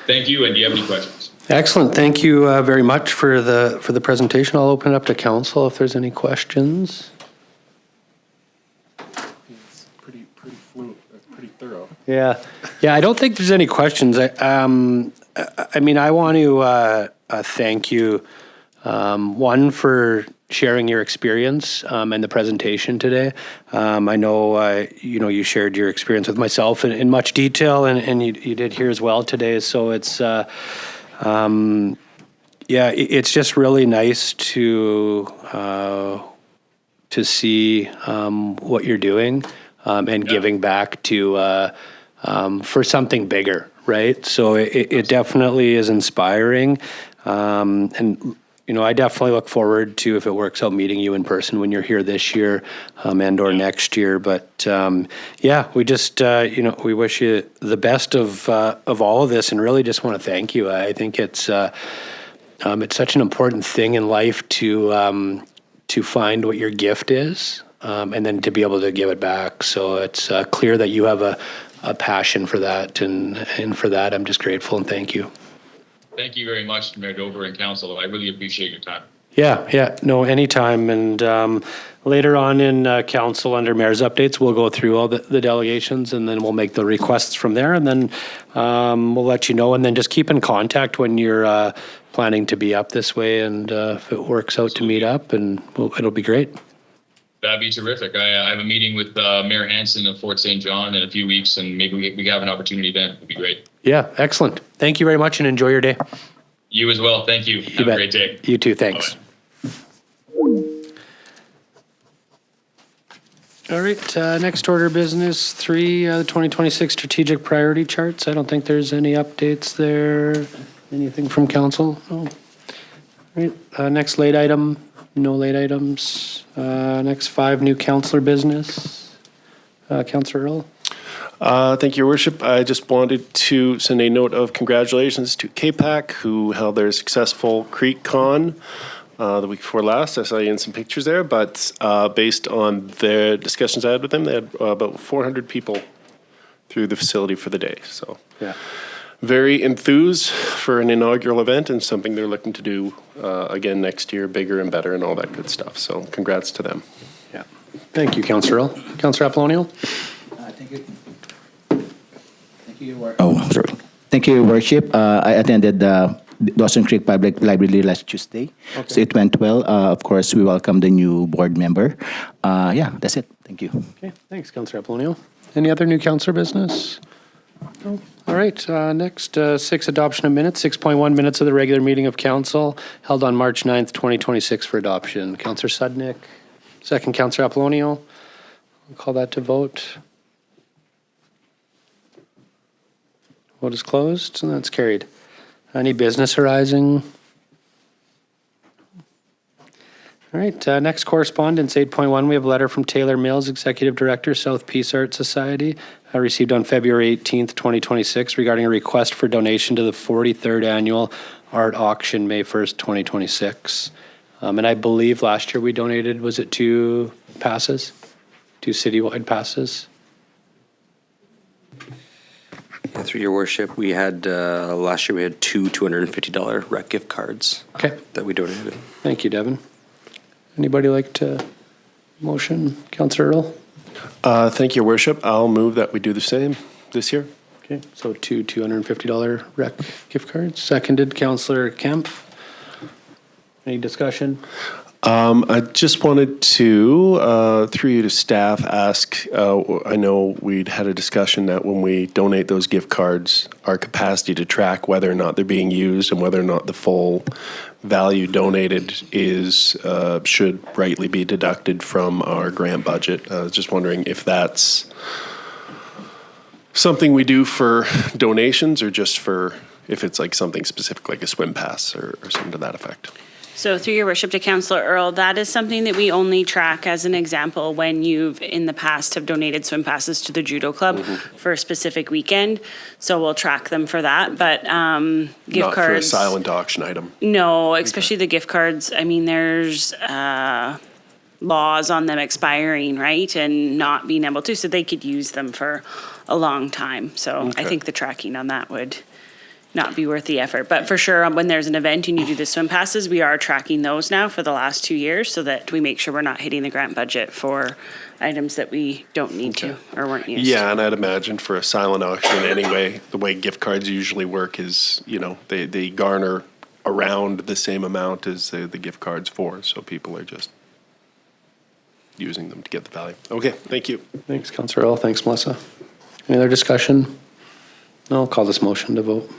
Thank you, and do you have any questions? Excellent. Thank you very much for the presentation. I'll open it up to council if there's any questions. It's pretty fluent, pretty thorough. Yeah. I don't think there's any questions. I mean, I want to thank you, one, for sharing your experience and the presentation today. I know, you shared your experience with myself in much detail, and you did here as well today. So it's, it's just really nice to see what you're doing and giving back to for something bigger, right? So it definitely is inspiring, and I definitely look forward to, if it works out, meeting you in person when you're here this year and or next year. But we just we wish you the best of all of this, and really just want to thank you. I think it's such an important thing in life to find what your gift is, and then to be able to give it back. So it's clear that you have a passion for that, and for that I'm just grateful and thank you. Thank you very much, Mayor Dober and Council. I really appreciate your time. Yeah, no, anytime. And later on in council under mayor's updates, we'll go through all the delegations, and then we'll make the requests from there, and then we'll let you know, and then just keep in contact when you're planning to be up this way, and if it works out to meet up, and it'll be great. That'd be terrific. I have a meeting with Mayor Hansen of Fort St. John in a few weeks, and maybe we have an opportunity then. It'd be great. Yeah, excellent. Thank you very much, and enjoy your day. You as well. Thank you. Have a great day. You too. Thanks. Bye-bye. All right. Next order of business 3, the 2026 strategic priority charts. I don't think there's any updates there. Anything from council? No. All right. Next late item. No late items. Next 5, new councillor business. Councillor Earl. Thank you, Your Worship. I just wanted to send a note of congratulations to KPAC, who held their successful Creek Con the week before last. I saw you in some pictures there, but based on their discussions I had with them, they had about 400 people through the facility for the day. So very enthused for an inaugural event, and something they're looking to do again next year, bigger and better and all that good stuff. So congrats to them. Yeah. Thank you, Councillor Earl. Councillor Apollonial. Thank you. Sorry. Thank you, Your Worship. I attended the Dawson Creek Public Library last Tuesday, so it went well. Of course, we welcome the new board member. That's it. Thank you. Okay, thanks, Councillor Apollonial. Any other new councillor business? No. All right, next, 6, adoption of minutes. 6.1, minutes of the regular meeting of council held on March 9th, 2026 for adoption. Councillor Sudnick, second, Councillor Apollonial. I'll call that to vote. Vote is closed, and that's carried. Any business arising? All right, next correspondence, 8.1, we have a letter from Taylor Mills, Executive Director, South Peace Art Society, received on February 18th, 2026, regarding a request for donation to the 43rd Annual Art Auction, May 1st, 2026. And I believe last year we donated, was it 2 passes? 2 citywide passes? Through Your Worship, we had last year we had 2 $250 rec gift cards that we donated. Thank you, Devin. Anybody like to motion? Councillor Earl? Thank you, Your Worship. I'll move that we do the same this year. Okay, so 2 $250 rec gift cards. Seconded, Councillor Kemp. Any discussion? I just wanted to, through you to staff, ask, I know we'd had a discussion that when we donate those gift cards, our capacity to track whether or not they're being used and whether or not the full value donated is should rightly be deducted from our grant budget. I was just wondering if that's something we do for donations or just for if it's like something specific like a swim pass or something to that effect. So through your worship to Councillor Earl, that is something that we only track as an example when you've in the past have donated swim passes to the judo club for a specific weekend. So we'll track them for that, but gift Not cards. for a silent auction item. No, especially the gift cards. I mean, there's laws on them expiring, right? And not being able to, so they could use them for a long time. So I think the tracking on that would not be worth the effort. But for sure, when there's an event and you do the swim passes, we are tracking those now for the last 2 years so that we make sure we're not hitting the grant budget for items that we don't need to or weren't used. Yeah, and I'd imagine for a silent auction anyway, the way gift cards usually work is, you know, they garner around the same amount as the gift cards for, so people are just using them to get the value. Okay, thank you. Thanks, Councillor Earl. Thanks, Melissa. Any other discussion? No, I'll call this motion to vote.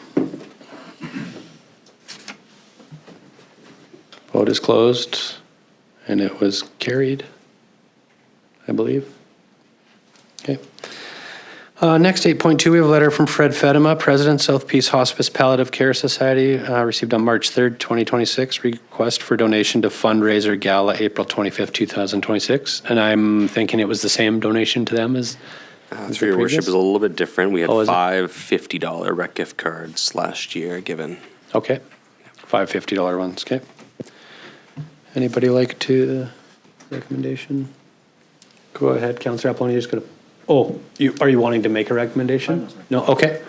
Vote is closed, and it was carried, I believe. Okay. Next, 8.2, we have a letter from Fred Feddema, President, South Peace Hospice Palliative Care Society, received on March 3rd, 2026, request for donation to Fundraiser Gala, April 25th, 2026. And I'm thinking it was the same donation to them as Through your worship is a little bit different. We had Oh, is it? 5 $50 rec gift cards last year given. Okay, 5 $50 ones, okay. Anybody like to, recommendation? Go ahead, Councillor Appleby, you're just gonna, oh, are you wanting to make a recommendation? No, okay.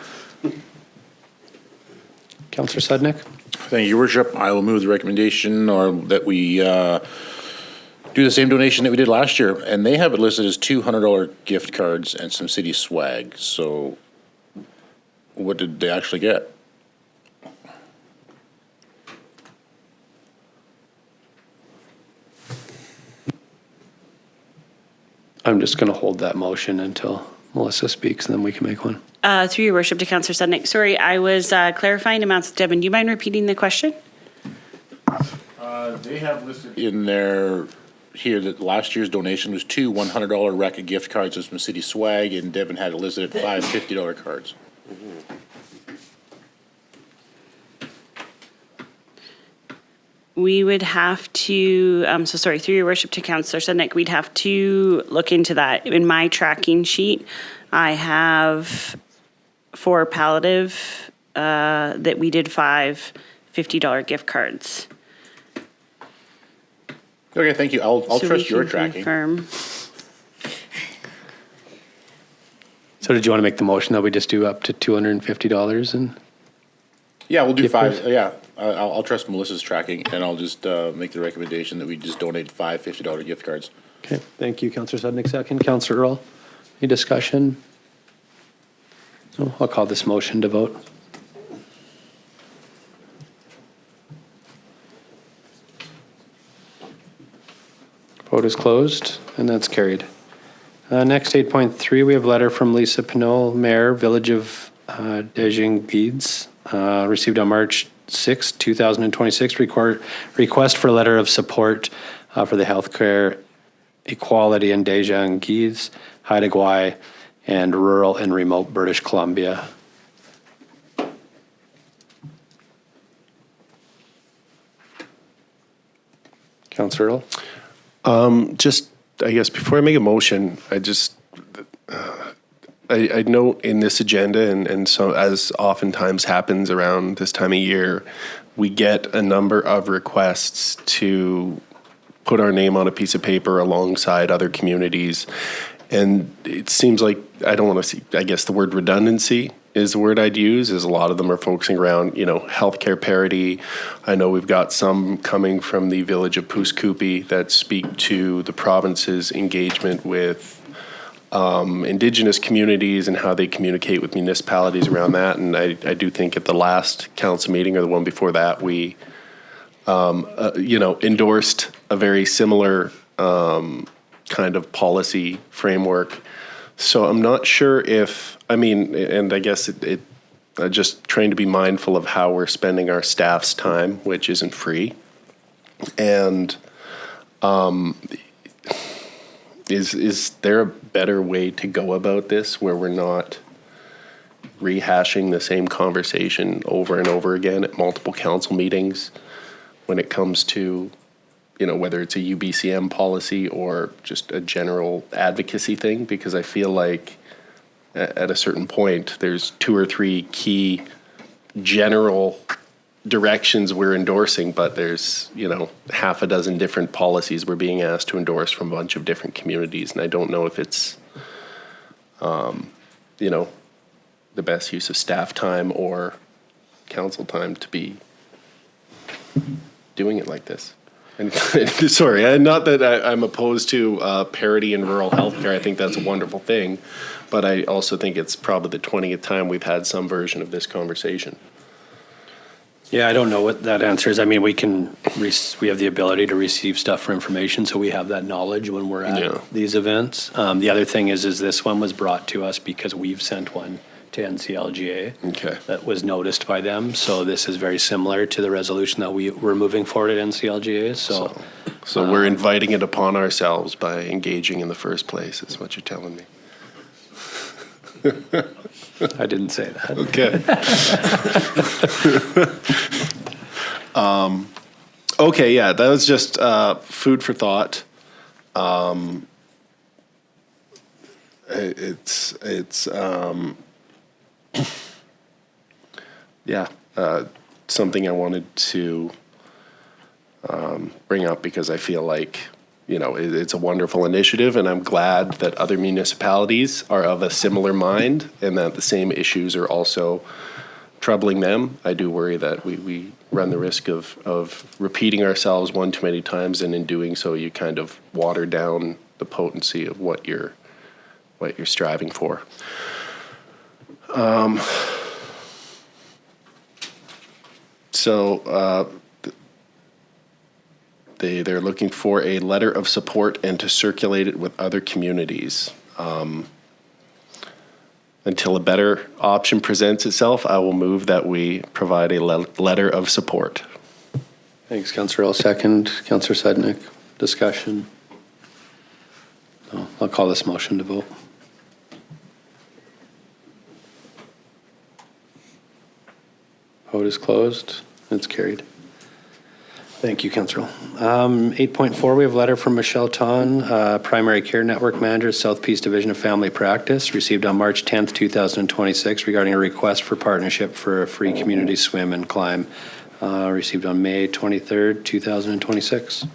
Councillor Sudnick? Thank you, Your Worship. I will move the recommendation or that we do the same donation that we did last year. And they have it listed as $200 gift cards and some city swag. So what did they actually get? I'm just gonna hold that motion until Melissa speaks, and then we can make one. Through your worship to Councillor Sudnick. Sorry, I was clarifying amounts. Devin, do you mind repeating the question? They have listed in there here that last year's donation was 2 $100 rack of gift cards and some city swag, and Devin had it listed at 5 $50 cards. We would have to, so sorry, through your worship to Councillor Sudnick, we'd have to look into that. In my tracking sheet, I have for Palliative that we did 5 $50 gift cards. Okay, thank you. I'll So we trust your can tracking. confirm. So did you want to make the motion that we just do up to $250 and? Yeah, we'll do Gift 5. cards? Yeah, I'll trust Melissa's tracking, and I'll just make the recommendation that we just donate 5 $50 gift cards. Okay, thank you, Councillor Sudnick. Second, Councillor Earl. Any discussion? No, I'll call this motion to vote. Vote is closed, and that's carried. Next, 8.3, we have a letter from Lisa Pineault, Mayor, Village of Daajing, Giids, received on March 6, 2026, request for a letter of support for the healthcare equality in Daajing, Giids, Haida, Gwaii, and rural and remote British Columbia. Councillor Earl? Just, I guess, before I make a motion, I note in this agenda, and so as oftentimes happens around this time of year, we get a number of requests to put our name on a piece of paper alongside other communities. And it seems like, I don't want to see, I guess the word redundancy is the word I'd use, is a lot of them are focusing around, you know, healthcare parity. I know we've got some coming from the village of Puskupi that speak to the province's engagement with Indigenous communities and how they communicate with municipalities around that. And I do think at the last council meeting or the one before that, we, endorsed a very similar kind of policy framework. So I'm not sure if, and I guess it just trying to be mindful of how we're spending our staff's time, which isn't free. And is there a better way to go about this where we're not rehashing the same conversation over and over again at multiple council meetings? when it comes to, whether it's a UBCM policy or just a general advocacy thing, because I feel like at a certain point, there's 2 or 3 key general directions we're endorsing, but there's, half a dozen different policies we're being asked to endorse from a bunch of different communities. And I don't know if it's, the best use of staff time or council time to be doing it like this. And sorry, not that I'm opposed to parity in rural healthcare. I think that's a wonderful thing, but I also think it's probably the 20th time we've had some version of this conversation. Yeah, I don't know what that answer is. I mean, we have the ability to receive stuff for information, so we have that knowledge when we're at these events. The other thing is this one was brought to us because we've sent one to NCLGA. Okay. That was noticed by them. So this is very similar to the resolution that we're moving forward at NCLGA. So we're inviting it upon ourselves by engaging in the first place, is what you're telling me. I didn't say that. Okay. Okay, yeah, that was just food for thought. Something I wanted to bring up because I feel like, it's a wonderful initiative, and I'm glad that other municipalities are of a similar mind and that the same issues are also troubling them. I do worry that we run the risk of repeating ourselves one too many times, and in doing so, you kind of water down the potency of what you're striving for. They're looking for a letter of support and to circulate it with other communities. Until a better option presents itself, I will move that we provide a letter of support. Thanks, Councillor. I'll second. Councillor Sednick, discussion. No, I'll call this motion to vote. Vote is closed. It's carried. Thank you, Councillor. 8.4, we have a letter from Michelle Tonn, Primary Care Network Manager, South Peace Division of Family Practice, received on March 10th, 2026, regarding a request for partnership for a free community swim and climb, received on May 23rd, 2026.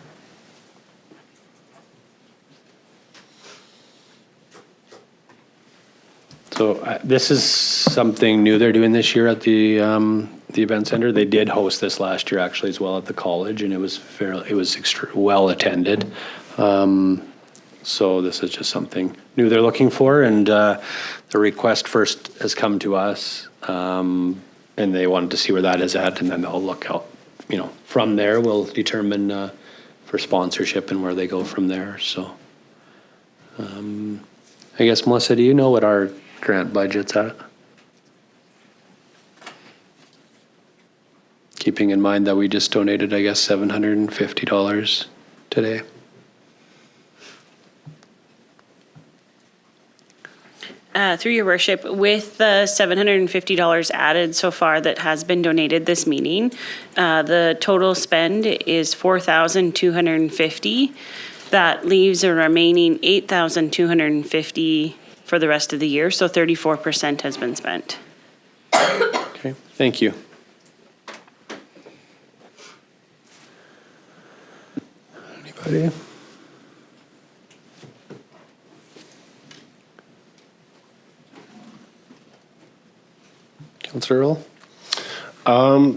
So this is something new they're doing this year at the event center. They did host this last year actually as well at the college, and it was well attended. So this is just something new they're looking for, and the request first has come to us, and they wanted to see where that is at, and then they'll look out. From there we'll determine for sponsorship and where they go from there. So I guess, Melissa, do you know what our grant budget's at? Keeping in mind that we just donated, I guess, $750 today. Through your worship, with the $750 added so far that has been donated this meeting, the total spend is $4,250. That leaves a remaining $8,250 for the rest of the year, so 34% has been spent. Okay, thank you. Anybody? Councillor Earl?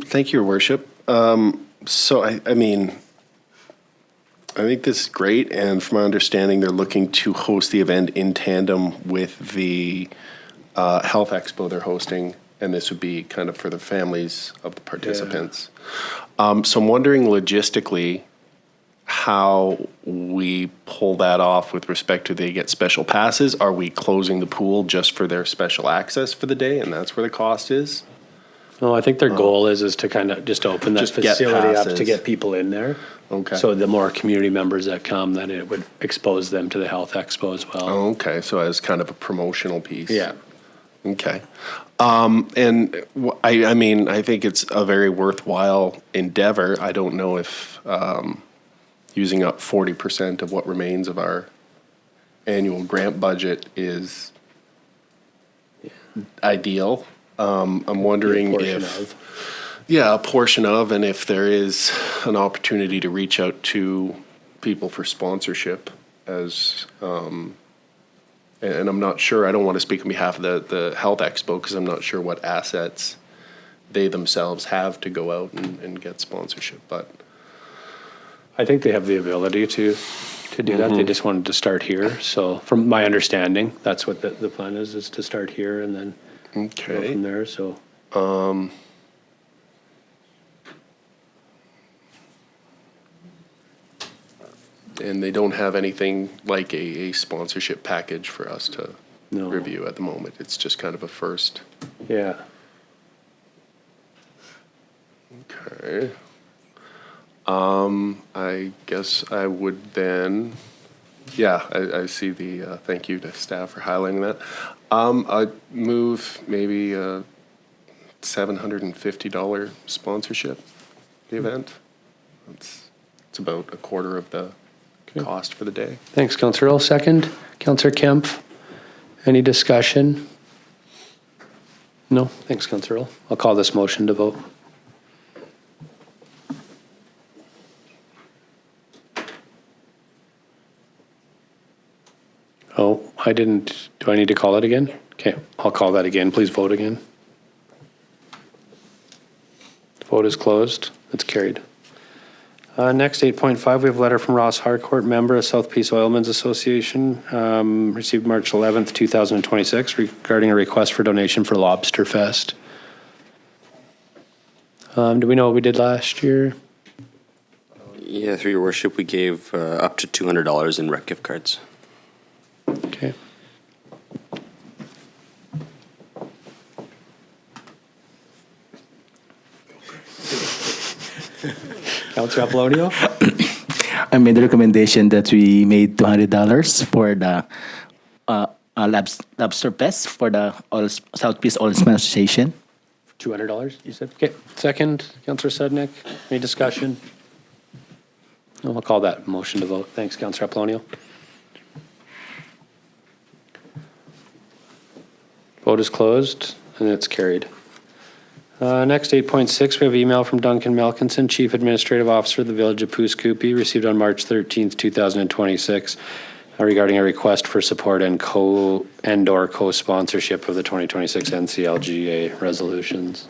Thank you, Your Worship. So I think this is great, and from my understanding, they're looking to host the event in tandem with the health expo they're hosting, and this would be kind of for the families of the participants. Yeah. So I'm wondering logistically how we pull that off with respect to they get special passes. Are we closing the pool just for their special access for the day, and that's where the cost is? No, I think their goal is to kind of just open that facility up to get people in there. Okay. So the more community members that come, then it would expose them to the health expo as well. Oh, okay, so as kind of a promotional piece. Yeah. Okay. I mean, I think it's a very worthwhile endeavor. I don't know if using up 40% of what remains of our annual grant budget is ideal. I'm wondering a portion of, and if there is an opportunity to reach out to people for sponsorship as, and I'm not sure, I don't want to speak on behalf of the Health Expo because I'm not sure what assets they themselves have to go out and get sponsorship, but. I think they have the ability to do that. They just wanted to start here. So from my understanding, that's what the plan is to start here and then go from there, so. And they don't have anything like a sponsorship package for us to review at the moment. It's just kind of a first. Yeah. Okay. I guess I would then, I see the, thank you to staff for highlighting that. I'd move maybe a $750 sponsorship, the event. It's about a quarter of the cost for the day. Thanks, Councillor Earl. Second, Councillor Kemp. Any discussion? No? Thanks, Councillor Earl. I'll call this motion to vote. Oh, I didn't. Do I need to call it again? Okay, I'll call that again. Please vote again. The vote is closed. It's carried. Next, 8.5, we have a letter from Ross Harcourt, member of South Peace Oilmen's Association, received March 11th, 2026, regarding a request for donation for Lobsterfest. Do we know what we did last year? Yeah, through your worship, we gave up to $200 in rec gift cards. Okay. Councillor Apollonio? I made the recommendation that we made $200 for the Lobsterfest for the South Peace Oilmen Association. $200, you said? Okay. Second, Councillor Sudnick. Any discussion? No, I'll call that motion to vote. Thanks, Councillor Apollonio. Vote is closed, and it's carried. Next, 8.6, we have email from Duncan Melkinson, Chief Administrative Officer of the Village of Pouskoupi, received on March 13th, 2026, regarding a request for support and or co-sponsorship of the 2026 NCLGA resolutions.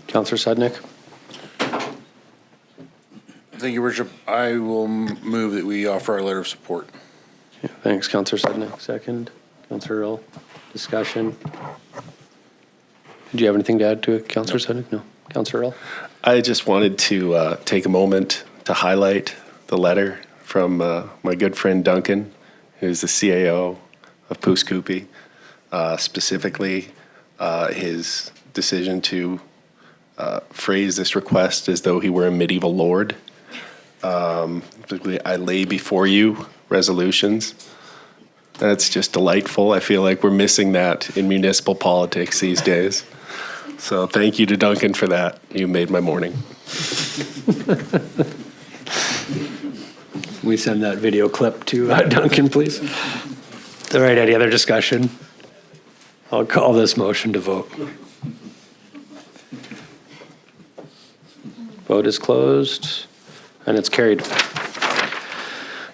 Councillor Sudnick. Thank you, Worship. I will move that we offer our letter of support. Yeah, thanks, Councillor Sudnick. Second, Councillor Earl. Discussion. Did you have anything to add to it, Councillor Sudnick? No. Councillor Earl? I just wanted to take a moment to highlight the letter from my good friend Duncan, who's the CAO of Pouskoupi, specifically his decision to phrase this request as though he were a medieval lord. Particularly, I lay before you resolutions. That's just delightful. I feel like we're missing that in municipal politics these days. So thank you to Duncan for that. You made my morning. We send that video clip to Duncan, please. All right, any other discussion? I'll call this motion to vote. Vote is closed, and it's carried.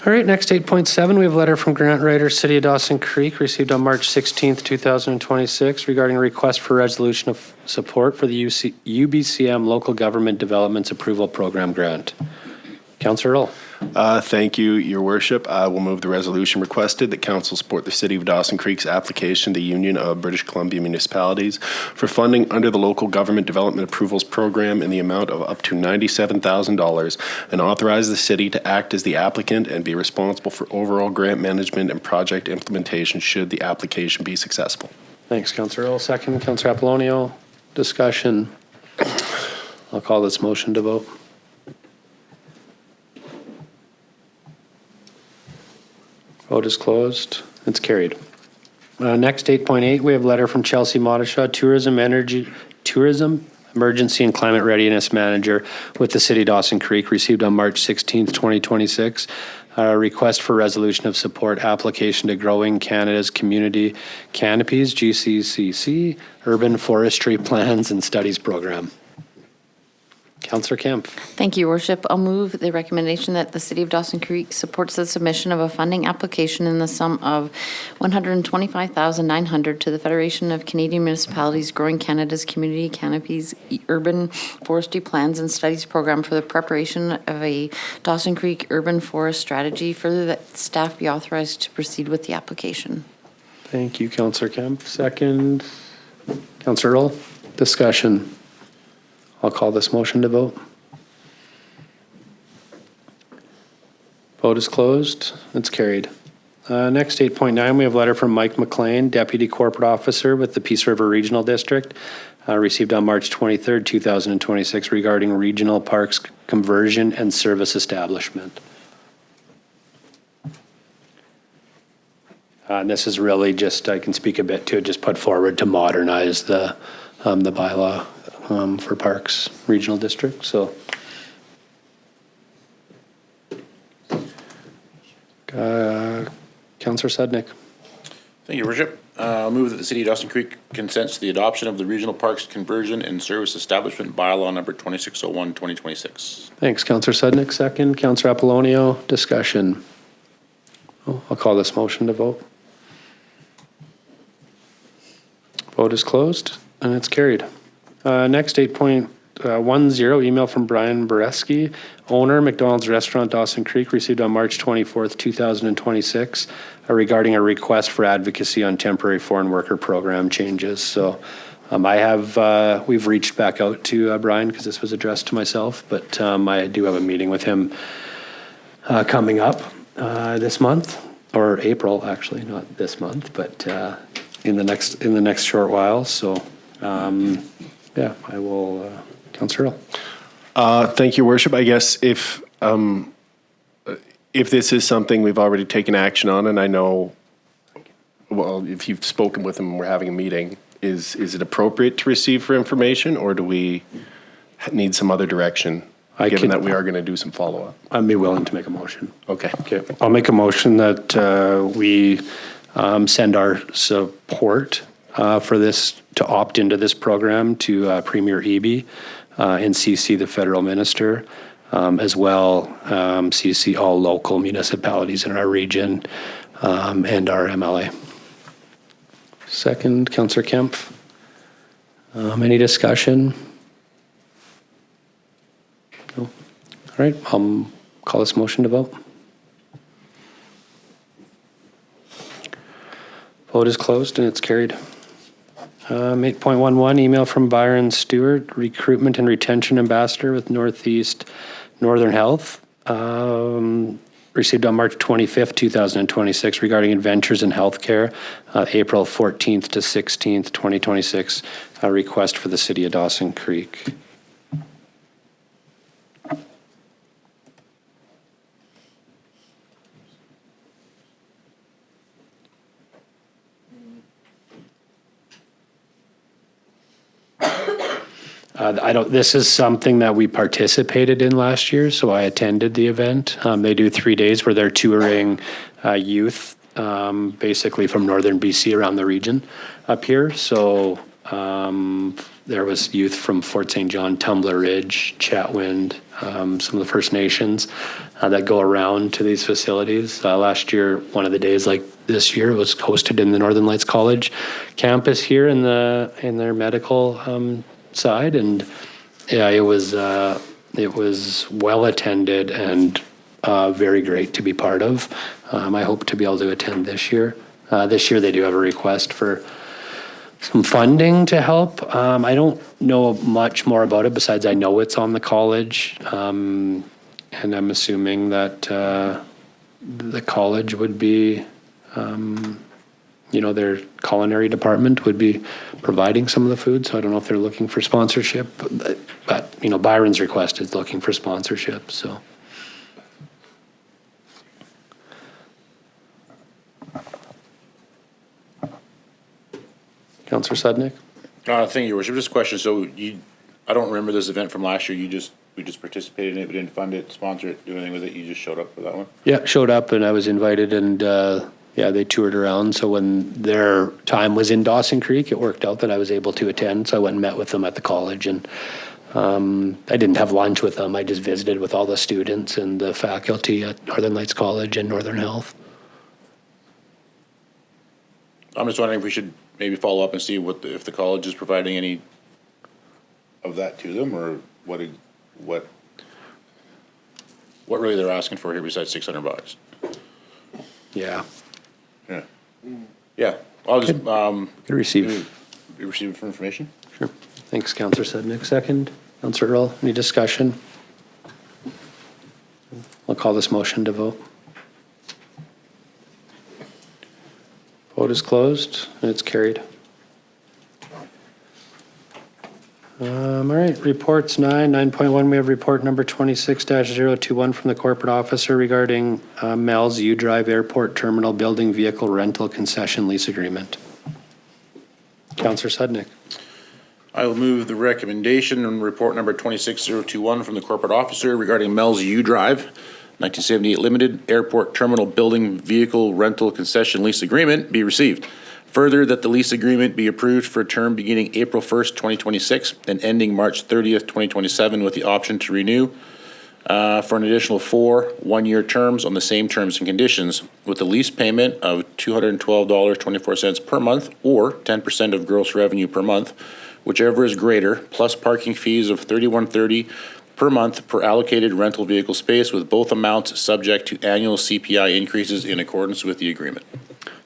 All right, next 8.7, we have a letter from grant writer, City of Dawson Creek, received on March 16th, 2026, regarding a request for resolution of support for the UBCM Local Government Developments Approval Program grant. Councillor Earl. Thank you, Your Worship. I will move the resolution requested that Council support the City of Dawson Creek's application to the Union of British Columbia Municipalities for funding under the Local Government Development Approvals Program in the amount of up to $97,000 and authorize the City to act as the applicant and be responsible for overall grant management and project implementation should the application be successful. Thanks, Councillor Earl. Second, Councillor Apollonio. Discussion. I'll call this motion to vote. Vote is closed. It's carried. Next, 8.8, we have a letter from Chelsey Modishaw, Tourism, Emergency and Climate Readiness Manager with the City of Dawson Creek, received on March 16th, 2026. A request for resolution of support application to Growing Canada's Community Canopies, GCCC, Urban Forestry Plans and Studies Program. Councillor Kemp. Thank you, Your Worship. I'll move the recommendation that the City of Dawson Creek supports the submission of a funding application in the sum of $125,900 to the Federation of Canadian Municipalities Growing Canada's Community Canopies Urban Forestry Plans and Studies Program for the preparation of a Dawson Creek urban forest strategy. Further, that staff be authorized to proceed with the application. Thank you, Councillor Kemp. Second, Councillor Earl. Discussion. I'll call this motion to vote. Vote is closed. It's carried. Next, 8.9, we have a letter from Mike McLean, Deputy Corporate Officer with the Peace River Regional District, received on March 23rd, 2026, regarding regional parks conversion and service establishment. And this is really just, I can speak a bit to it, just put forward to modernize the bylaw for Parks Regional District. So, Councillor Sudnick. Thank you, Your Worship. I'll move that the City of Dawson Creek consents to the adoption of the Regional Parks Conversion and Service Establishment Bylaw number 2601-2026. Thanks, Councillor Sudnick. Second, Councillor Apollonio. Discussion. I'll call this motion to vote. Vote is closed and it's carried. Next, 8.10, email from Brian Boreski, owner, McDonald's Restaurant, Dawson Creek, received on March 24th, 2026, regarding a request for advocacy on temporary foreign worker program changes. So we've reached back out to Brian because this was addressed to myself, but I do have a meeting with him coming up this month, or April, actually, not this month, but in the next short while. So, yeah, I will, Councillor Earl. Thank you, Your Worship. I guess if this is something we've already taken action on, and I know, well, if you've spoken with him and we're having a meeting, is it appropriate to receive for information, or do we need some other direction, given that we are going to do some follow-up? I'd be willing to make a motion. Okay. Okay, I'll make a motion that we send our support for this, to opt into this program, to Premier Eby and CC the federal minister, as well CC all local municipalities in our region and our MLA. Second, Councillor Kemp. Any discussion? No. All right, I'll call this motion to vote. Vote is closed and it's carried. 8.11, email from Byron Stewart, Recruitment and Retention Ambassador with Northern Health, received on March 25th, 2026, regarding adventures in healthcare, April 14th to 16th, 2026, a request for the City of Dawson Creek. This is something that we participated in last year, so I attended the event. They do 3 days where they're touring youth, basically from northern BC around the region up here. So there was youth from Fort St. John, Tumbler Ridge, Chatwind, some of the First Nations that go around to these facilities. Last year, one of the days like this year was hosted in the Northern Lights College campus here in their medical side, and yeah, it was well attended, and very great to be part of. I hope to be able to attend this year. This year they do have a request for some funding to help. I don't know much more about it besides I know it's on the college, and I'm assuming that the college would be, their culinary department would be providing some of the food. So I don't know if they're looking for sponsorship, but Byron's request is looking for sponsorship. So. Councillor Sudnick? Thank you, Your Worship. Just a question. So I don't remember this event from last year. We just participated in it. We didn't fund it, sponsor it, do anything with it. You just showed up for that one? Yeah, showed up and I was invited and they toured around. So when their time was in Dawson Creek, it worked out that I was able to attend. So I went and met with them at the college and I didn't have lunch with them. I just visited with all the students and the faculty at Northern Lights College and Northern Health. I'm just wondering if we should maybe follow up and see if the college is providing any of that to them, or what really they're asking for here besides $600. Yeah. Yeah. I'll just receive information. Sure. Thanks, Councillor Sudnick. Second, Councillor Earl. Any discussion? I'll call this motion to vote. Vote is closed and it's carried. All right, reports 9.1, we have report number 26-021 from the corporate officer regarding Mel's U-Drive Airport Terminal Building Vehicle Rental Concession Lease Agreement. Councillor Sudnick. I will move the recommendation on report number 26-021 from the corporate officer regarding Mel's U-Drive 1978 Limited Airport Terminal Building Vehicle Rental Concession Lease Agreement be received. Further, that the lease agreement be approved for a term beginning April 1st, 2026 and ending March 30th, 2027 with the option to renew for an additional 4 one-year terms on the same terms and conditions with a lease payment of $212.24 per month or 10% of gross revenue per month, whichever is greater, plus parking fees of $31.30 per month per allocated rental vehicle space, with both amounts subject to annual CPI increases in accordance with the agreement.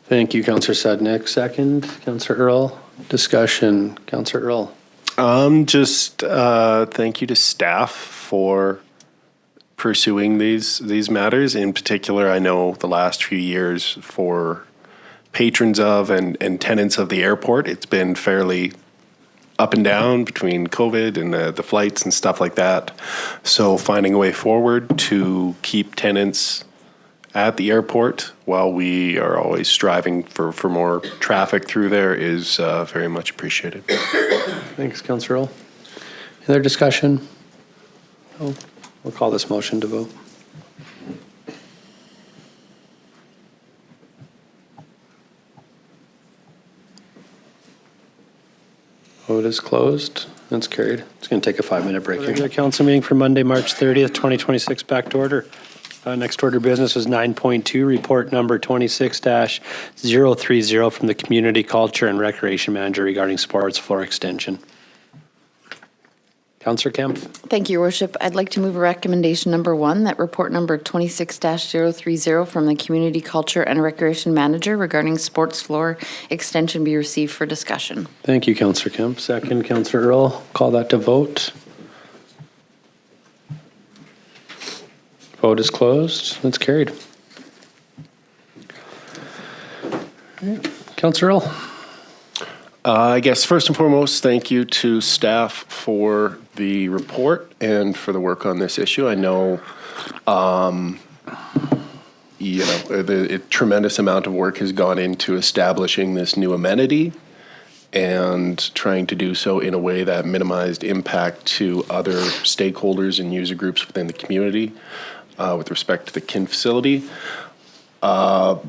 Thank you, Councillor Sudnick. Second, Councillor Earl. Discussion, Councillor Earl. Thank you to staff for pursuing these matters. In particular, I know the last few years for patrons of and tenants of the airport, it's been fairly up and down between COVID and the flights and stuff like that. So finding a way forward to keep tenants at the airport while we are always striving for more traffic through there is very much appreciated. Thanks, Councillor Earl. Any other discussion? No. We'll call this motion to vote. Vote is closed. That's carried. It's going to take a 5-minute break here. The council meeting for Monday, March 30th, 2026, back to order. Next order of business is 9.2, report number 26-030 from the Community Culture and Recreation Manager regarding sports floor extension. Councillor Kemp. Thank you, Your Worship. I'd like to move a recommendation number 1, that report number 26-030 from the Community Culture and Recreation Manager regarding sports floor extension be received for discussion. Thank you, Councillor Kemp. Second, Councillor Earl. Call that to vote. Vote is closed. That's carried. Councillor Earl. I guess first and foremost, thank you to staff for the report and for the work on this issue. I know, a tremendous amount of work has gone into establishing this new amenity and trying to do so in a way that minimized impact to other stakeholders and user groups within the community with respect to the KIN facility. In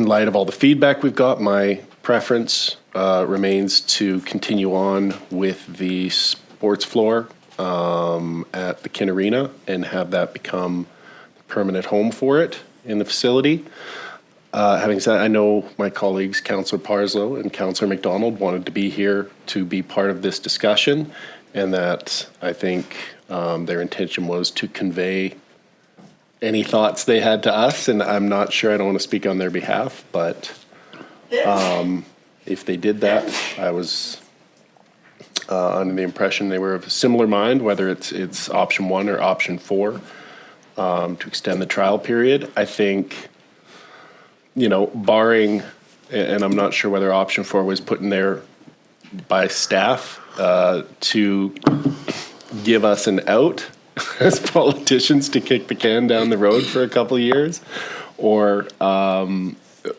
light of all the feedback we've got, my preference remains to continue on with the sports floor at the KIN Arena and have that become a permanent home for it in the facility. Having said that, I know my colleagues, Councillor Parslow and Councillor McDonald, wanted to be here to be part of this discussion, and that I think their intention was to convey any thoughts they had to us, and I'm not sure, I don't want to speak on their behalf, but if they did that, I was under the impression they were of a similar mind, whether it's option 1 or option 4, to extend the trial period. I think, barring, and I'm not sure whether option 4 was put in there by staff to give us an out as politicians to kick the can down the road for a couple of years, or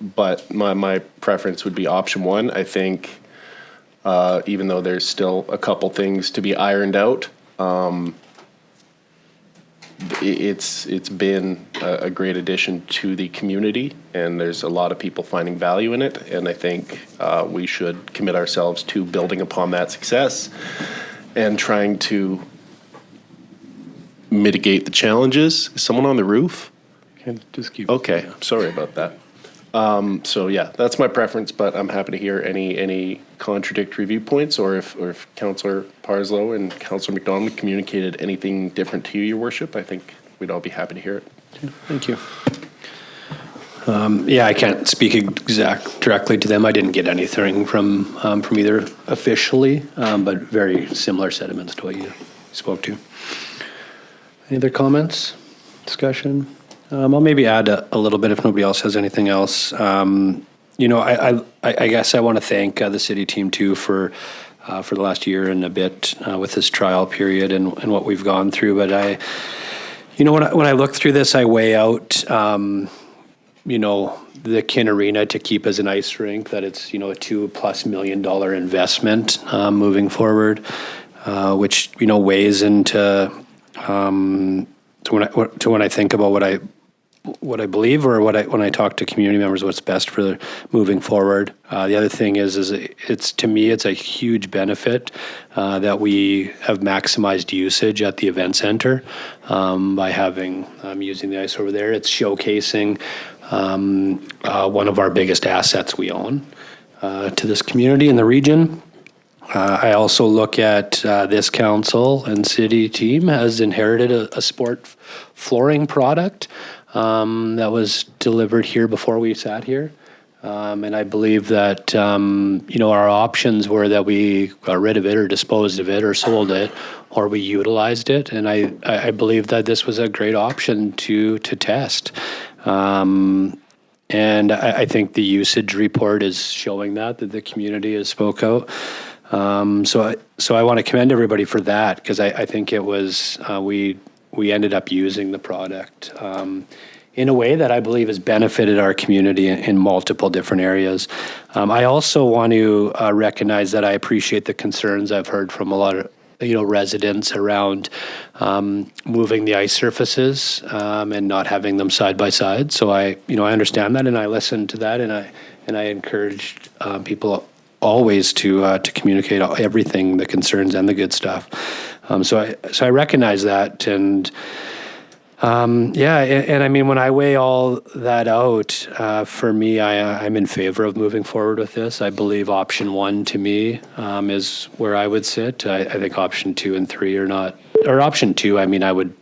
but my preference would be option 1. I think even though there's still a couple things to be ironed out, it's been a great addition to the community, and there's a lot of people finding value in it, and I think we should commit ourselves to building upon that success and trying to mitigate the challenges. Is someone on the roof? Just keep. Okay, sorry about that. So yeah, that's my preference, but I'm happy to hear any contradictory viewpoints, or if Councillor Parslow and Councillor McDonald communicated anything different to you, Your Worship, I think we'd all be happy to hear it. Thank you. Yeah, I can't speak directly to them. I didn't get anything from either officially, but very similar sentiments to what you spoke to. Any other comments, discussion? I'll maybe add a little bit if nobody else has anything else. I guess I want to thank the city team too for the last year and a bit with this trial period and what we've gone through. But when I look through this, I weigh out, the Kin Arena to keep as an ice rink, that it's, a $2+ million investment moving forward, which, weighs into to when I think about what I believe, or when I talk to community members, what's best for moving forward. The other thing is to me it's a huge benefit that we have maximized usage at the event center by having using the ice over there. It's showcasing one of our biggest assets we own to this community in the region. I also look at this council and city team has inherited a sport flooring product that was delivered here before we sat here. And I believe that, our options were that we got rid of it or disposed of it or sold it, or we utilized it. And I believe that this was a great option to test. And I think the usage report is showing that the community has spoke out. So I want to commend everybody for that, because I think it was, we ended up using the product in a way that I believe has benefited our community in multiple different areas. I also want to recognize that I appreciate the concerns I've heard from a lot of residents around moving the ice surfaces and not having them side by side. So I understand that, and I listened to that, and I encouraged people always to communicate everything, the concerns and the good stuff. So I recognize that, and and I mean, when I weigh all that out, for me, I'm in favor of moving forward with this. I believe option 1 to me is where I would sit. I think option 2 and 3 are not, or option 2, I mean, I would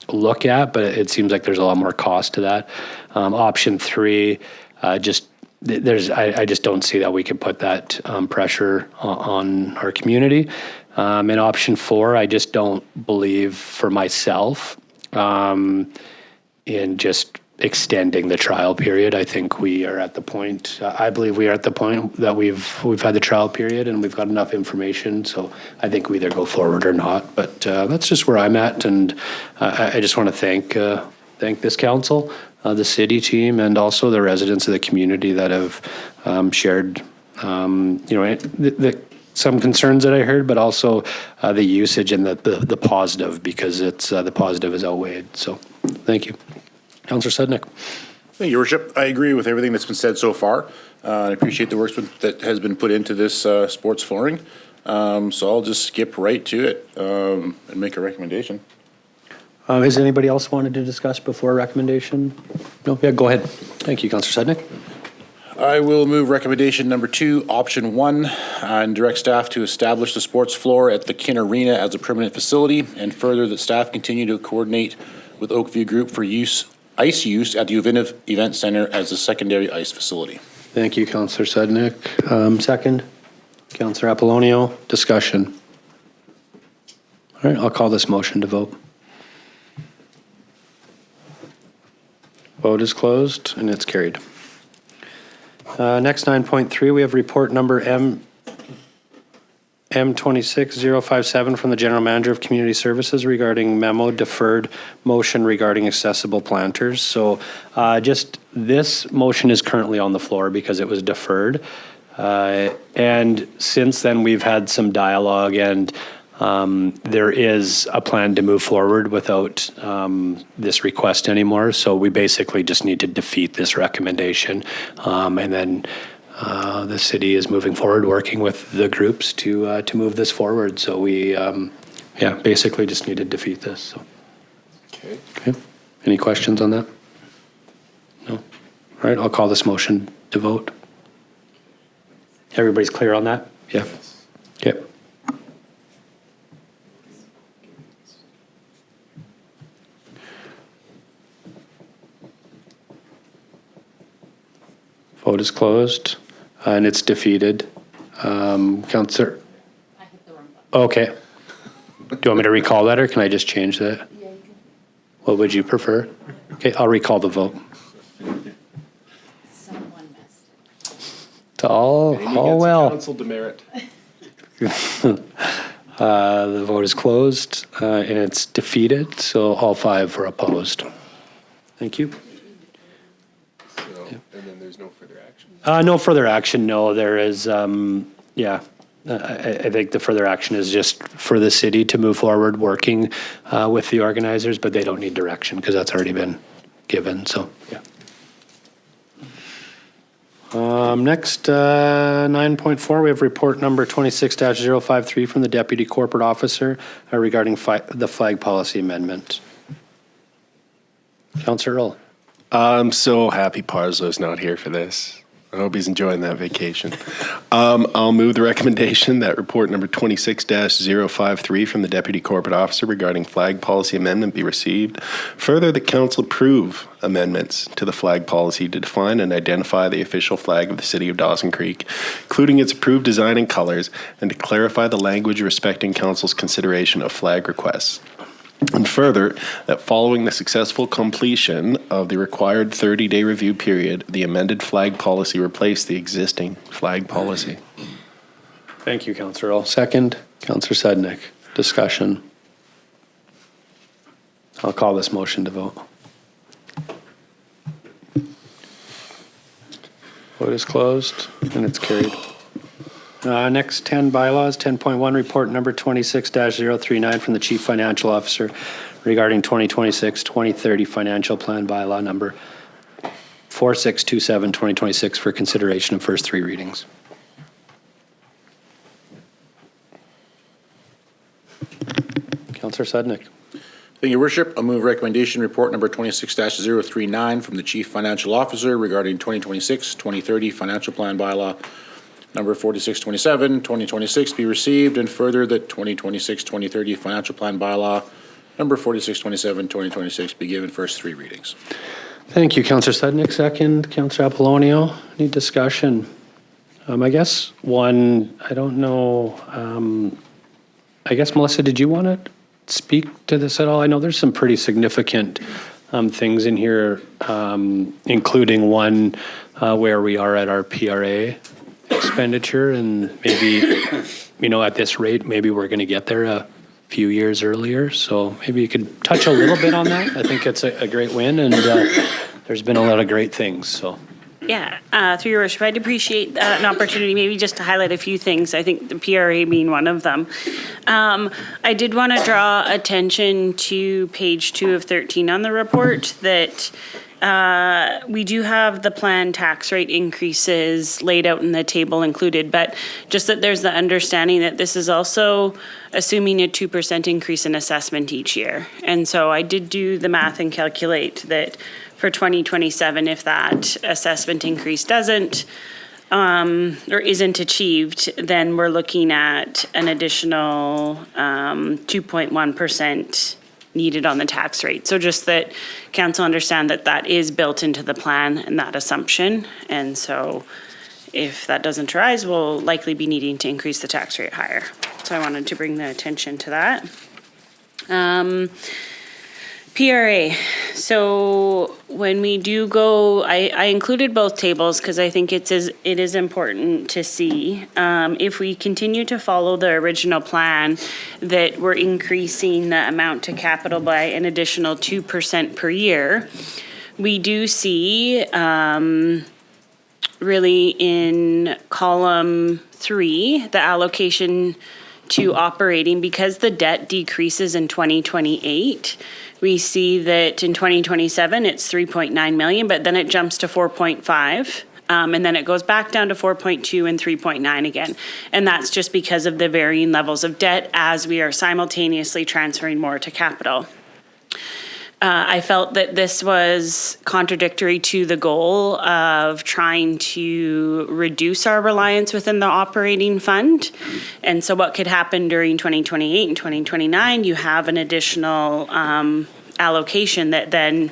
look at, but it seems like there's a lot more cost to that. Option 3, I just don't see that we can put that pressure on our community. And option 4, I just don't believe for myself in just extending the trial period. I think we are at the point, I believe we are at the point that we've had the trial period and we've got enough information. So I think we either go forward or not, but that's just where I'm at. And I just want to thank this council, the city team, and also the residents of the community that have shared, some concerns that I heard, but also the usage and the positive, because it's the positive is outweighed. So thank you. Councillor Sednick. Thank you, Your Worship. I agree with everything that's been said so far. I appreciate the work that has been put into this sports flooring. So I'll just skip right to it and make a recommendation. Is anybody else wanted to discuss before recommendation? No? Yeah, go ahead. Thank you, Councillor Sednick. I will move recommendation number 2, option 1, and direct staff to establish the sports floor at the Kin Arena as a permanent facility, and further that staff continue to coordinate with Oakview Group for use ice use at the Uvinov Event Center as a secondary ice facility. Thank you, Councillor Sednick. Second, Councillor Apollonio. Discussion. All right, I'll call this motion to vote. Vote is closed, and it's carried. Next, 9.3, we have report number M26057 from the General Manager of Community Services regarding memo deferred motion regarding accessible planters. So just this motion is currently on the floor because it was deferred. And since then, we've had some dialogue, and there is a plan to move forward without this request anymore. So we basically just need to defeat this recommendation. And then the city is moving forward, working with the groups to move this forward. So we, basically just need to defeat this. So. Okay. Any questions on that? No. All right, I'll call this motion to vote. Everybody's clear on that? Yeah. Okay. Vote is closed, and it's defeated. Councillor? I hit the wrong button. Okay. Do you want me to recall that, or can I just change that? Yeah, you can. What would you prefer? Okay, I'll recall the vote. Someone messed it. It's all well. Council demerit. The vote is closed, and it's defeated, so all 5 were opposed. Thank you. And then there's no further action? No further action, no. There is, I think the further action is just for the city to move forward working with the organizers, but they don't need direction because that's already been given, so, yeah. Next, 9.4, we have report number 26-053 from the Deputy Corporate Officer regarding the flag policy amendment. Councillor Earl. I'm so happy Parslo's not here for this. I hope he's enjoying that vacation. I'll move the recommendation that report number 26-053 from the Deputy Corporate Officer regarding flag policy amendment be received. Further, the council approve amendments to the flag policy to define and identify the official flag of the city of Dawson Creek, including its approved design and colors, and to clarify the language respecting council's consideration of flag requests. And further, that following the successful completion of the required 30-day review period, the amended flag policy replaced the existing flag policy. Thank you, Councillor Earl. Second, Councillor Sednick. Discussion. I'll call this motion to vote. Vote is closed, and it's carried. Next 10 bylaws, 10.1 report number 26-039 from the Chief Financial Officer regarding 2026-2030 financial plan bylaw number 4627-2026 for consideration of first 3 readings. Councillor Sednick. Thank you, Your Worship. I'll move recommendation report number 26-039 from the Chief Financial Officer regarding 2026-2030 financial plan bylaw number 4627-2026 be received, and further that 2026-2030 financial plan bylaw number 4627-2026 be given first 3 readings. Thank you, Councillor Sednick. Second, Councillor Apollonio. Any discussion? I guess one, I don't know, I guess, Melissa, did you want to speak to this at all? I know there's some pretty significant things in here, including one where we are at our PRA expenditure, and maybe, at this rate, maybe we're going to get there a few years earlier. So maybe you could touch a little bit on that. I think it's a great win, and there's been a lot of great things, so. Yeah, through your worship, I'd appreciate an opportunity maybe just to highlight a few things. I think the PRA being one of them. I did want to draw attention to page 2 of 13 on the report that we do have the planned tax rate increases laid out in the table included, but just that there's the understanding that this is also assuming a 2% increase in assessment each year. And so I did do the math and calculate that for 2027, if that assessment increase doesn't or isn't achieved, then we're looking at an additional 2.1% needed on the tax rate. So just that council understand that that is built into the plan and that assumption. And so if that doesn't arise, we'll likely be needing to increase the tax rate higher. So I wanted to bring the attention to that. PRA. So when we do go, I included both tables because I think it is important to see. If we continue to follow the original plan, that we're increasing the amount to capital by an additional 2% per year. We do see really in column 3, the allocation to operating, because the debt decreases in 2028. We see that in 2027, it's 3.9 million, but then it jumps to 4.5. And then it goes back down to 4.2 and 3.9 again. And that's just because of the varying levels of debt as we are simultaneously transferring more to capital. I felt that this was contradictory to the goal of trying to reduce our reliance within the operating fund. And so what could happen during 2028 and 2029, you have an additional allocation that then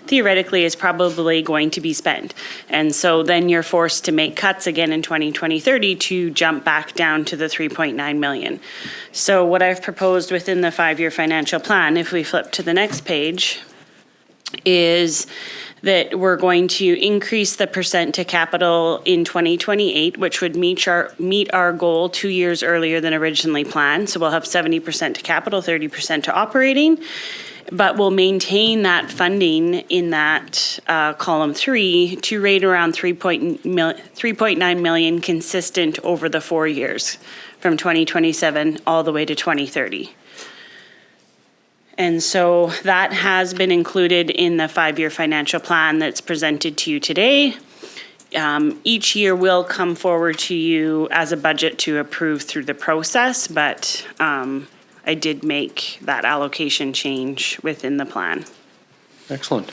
theoretically is probably going to be spent. And so then you're forced to make cuts again in 2030 to jump back down to the 3.9 million. So what I've proposed within the 5-year financial plan, if we flip to the next page, is that we're going to increase the percent to capital in 2028, which would meet our goal 2 years earlier than originally planned. So we'll have 70% to capital, 30% to operating. But we'll maintain that funding in that column 3 to rate around 3.9 million consistent over the 4 years from 2027 all the way to 2030. And so that has been included in the 5-year financial plan that's presented to you today. Each year will come forward to you as a budget to approve through the process, but I did make that allocation change within the plan. Excellent.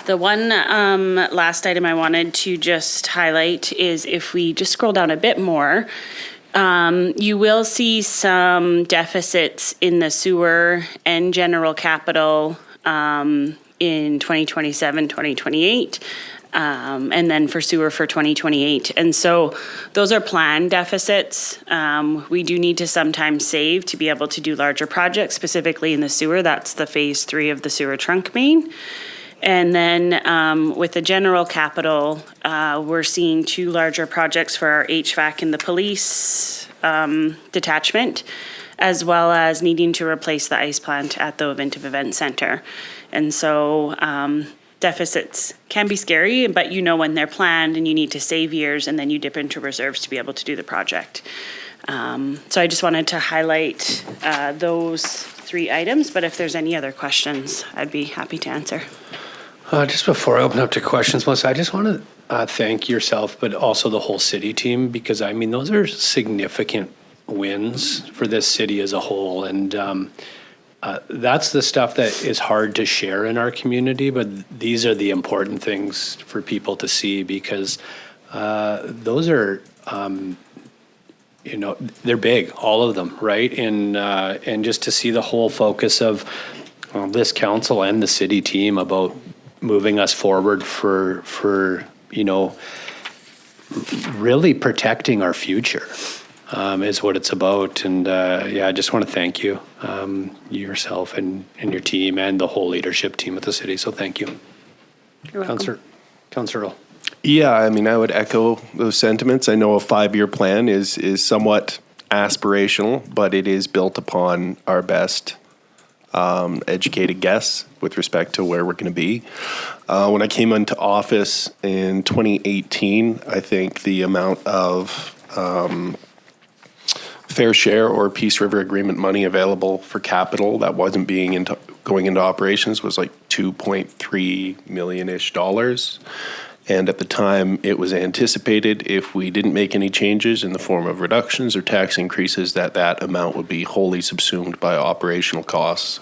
The one last item I wanted to just highlight is if we just scroll down a bit more, you will see some deficits in the sewer and general capital in 2027, 2028. And then for sewer for 2028. And so those are planned deficits. We do need to sometimes save to be able to do larger projects, specifically in the sewer. That's the phase 3 of the sewer trunk main. And then with the general capital, we're seeing 2 larger projects for our HVAC and the police detachment, as well as needing to replace the ice plant at the Event Center. And so deficits can be scary, but you know when they're planned and you need to save years and then you dip into reserves to be able to do the project. So I just wanted to highlight those 3 items, but if there's any other questions, I'd be happy to answer. Just before I open up to questions, Melissa, I just want to thank yourself, but also the whole city team, because I mean, those are significant wins for this city as a whole. And that's the stuff that is hard to share in our community, but these are the important things for people to see, because those are, they're big, all of them, right? And just to see the whole focus of this council and the city team about moving us forward for really protecting our future. Is what it's about. And I just want to thank you, yourself and your team and the whole leadership team at the city. So thank you. You're welcome. Councillor Earl. Yeah, I mean, I would echo those sentiments. I know a 5-year plan is somewhat aspirational, but it is built upon our best educated guess with respect to where we're going to be. When I came into office in 2018, I think the amount of fair share or Peace River Agreement money available for capital that wasn't going into operations was like $2.3 million-ish dollars. And at the time, it was anticipated if we didn't make any changes in the form of reductions or tax increases, that amount would be wholly subsumed by operational costs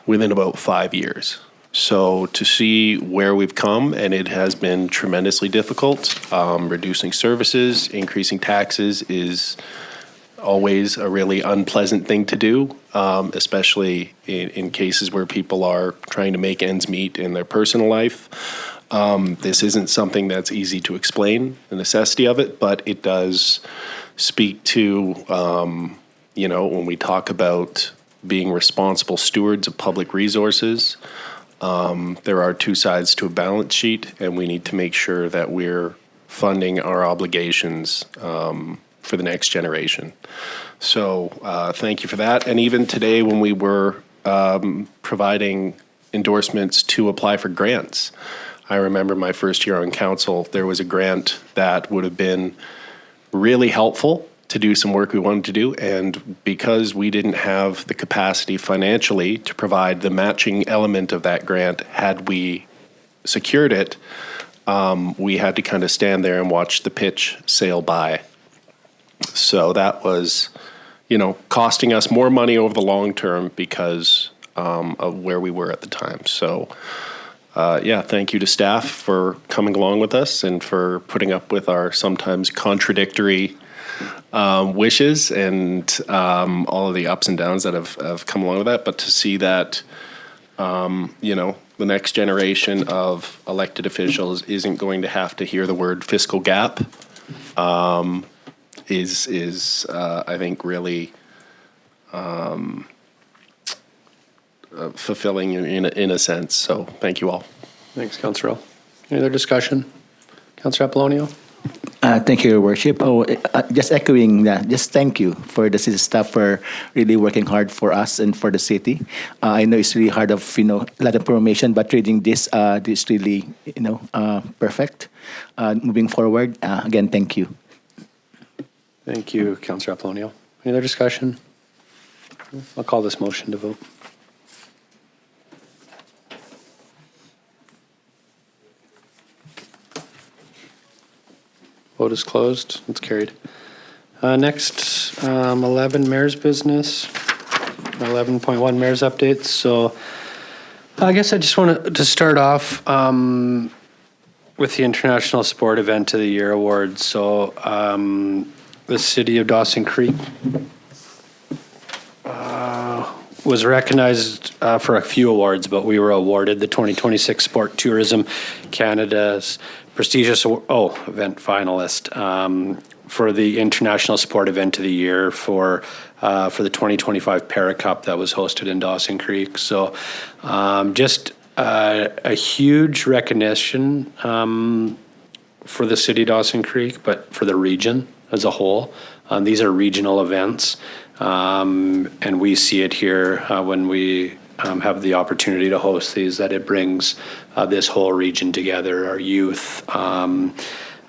within about 5 years. So to see where we've come, and it has been tremendously difficult, reducing services, increasing taxes is always a really unpleasant thing to do, especially in cases where people are trying to make ends meet in their personal life. This isn't something that's easy to explain, the necessity of it, but it does speak to, when we talk about being responsible stewards of public resources, there are two sides to a balance sheet, and we need to make sure that we're funding our obligations for the next generation. So thank you for that. And even today when we were providing endorsements to apply for grants, I remember my first year on council, there was a grant that would have been really helpful to do some work we wanted to do. And because we didn't have the capacity financially to provide the matching element of that grant, had we secured it, we had to kind of stand there and watch the pitch sail by. So that was, costing us more money over the long term because of where we were at the time. So, thank you to staff for coming along with us and for putting up with our sometimes contradictory wishes and all of the ups and downs that have come along with that. But to see that, the next generation of elected officials isn't going to have to hear the word fiscal gap is I think really fulfilling in a sense. So thank you all. Thanks, Councillor. Any other discussion? Councillor Apollonio? Thank you, Your Worship. Just echoing that, just thank you for the city staff for really working hard for us and for the city. I know it's really hard a lot of information, but reading this really, perfect. Moving forward, again, thank you. Thank you, Councillor Apollonio. Any other discussion? I'll call this motion to vote. Vote is closed. It's carried. Next, 11, Mayor's Business. 11.1, Mayor's Updates. So I guess I just want to start off with the International Sport Event of the Year Award. So the City of Dawson Creek was recognized for a few awards, but we were awarded the 2026 Sport Tourism Canada's prestigious event finalist for the International Sport Event of the Year for the 2025 Para Cup that was hosted in Dawson Creek. So just a huge recognition for the city of Dawson Creek, but for the region as a whole. These are regional events, and we see it here when we have the opportunity to host these, that it brings this whole region together, our youth,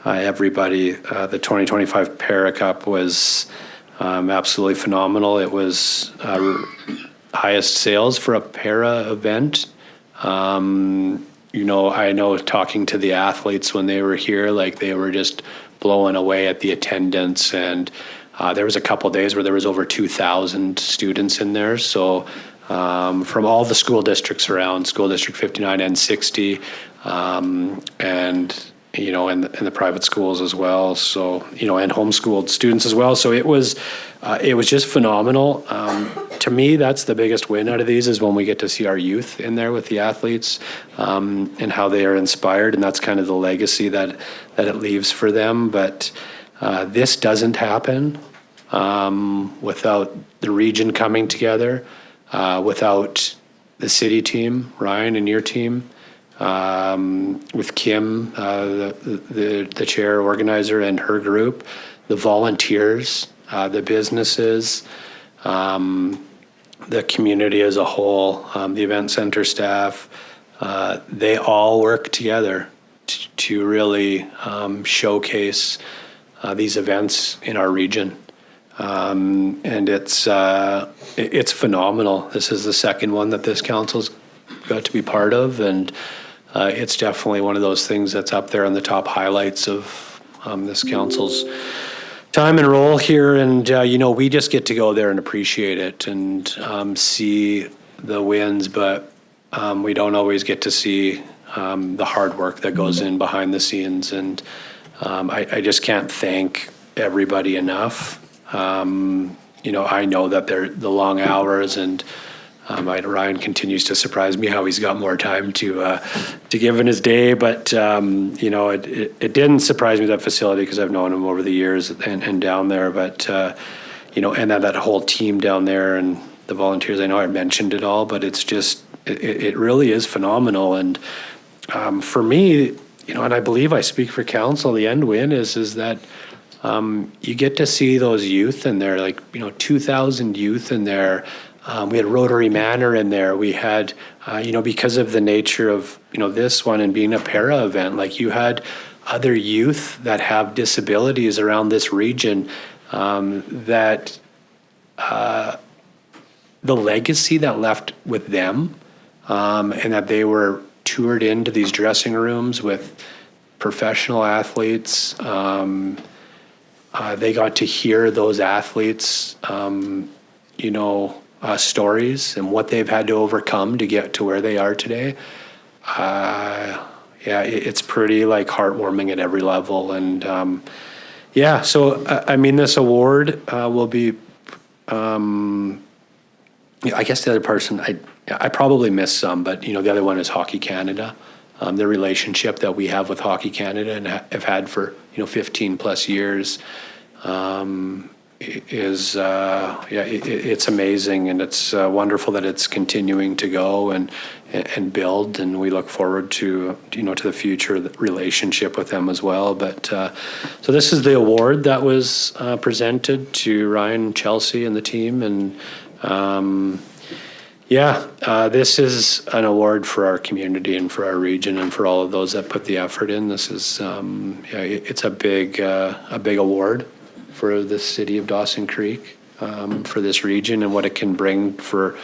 everybody. The 2025 Para Cup was absolutely phenomenal. It was highest sales for a para event. I know talking to the athletes when they were here, like they were just blown away at the attendance, and there was a couple days where there was over 2,000 students in there. So from all the school districts around, School District 59 and 60, and the private schools as well. So, and homeschooled students as well. So it was just phenomenal. To me, that's the biggest win out of these, is when we get to see our youth in there with the athletes, and how they are inspired. And that's kind of the legacy that it leaves for them. But this doesn't happen without the region coming together, without the city team, Ryan and your team, with Kim, the chair organizer, and her group, the volunteers, the businesses, the community as a whole, the event center staff. They all work together to really showcase these events in our region. And it's phenomenal. This is the second one that this council's got to be part of, and it's definitely one of those things that's up there on the top highlights of this council's time and role here. And we just get to go there and appreciate it and see the wins, but we don't always get to see the hard work that goes in behind the scenes. And I just can't thank everybody enough I know that they're the long hours, and Ryan continues to surprise me how he's got more time to give in his day. But it didn't surprise me, that facility, because I've known him over the years and down there. But and then that whole team down there and the volunteers. I know I mentioned it all, but it's just it really is phenomenal. And for me, and I believe I speak for council, the end win is that you get to see those youth in there, 2,000 youth in there. We had Rotary Manor in there. We had, because of the nature of, this one and being a para event, you had other youth that have disabilities around this region, that the legacy that left with them, and that they were toured into these dressing rooms with professional athletes. They got to hear those athletes, stories and what they've had to overcome to get to where they are today. It's pretty heartwarming at every level. And so this award will be, I guess the other person, I probably missed some, but the other one is Hockey Canada. The relationship that we have with Hockey Canada and have had for 15 plus years is it's amazing, and it's wonderful that it's continuing to go and build, and we look forward to to the future relationship with them as well. But so this is the award that was presented to Ryan, Chelsey, and the team, and this is an award for our community and for our region and for all of those that put the effort in. This is it's a big award for the city of Dawson Creek, for this region and what it can bring for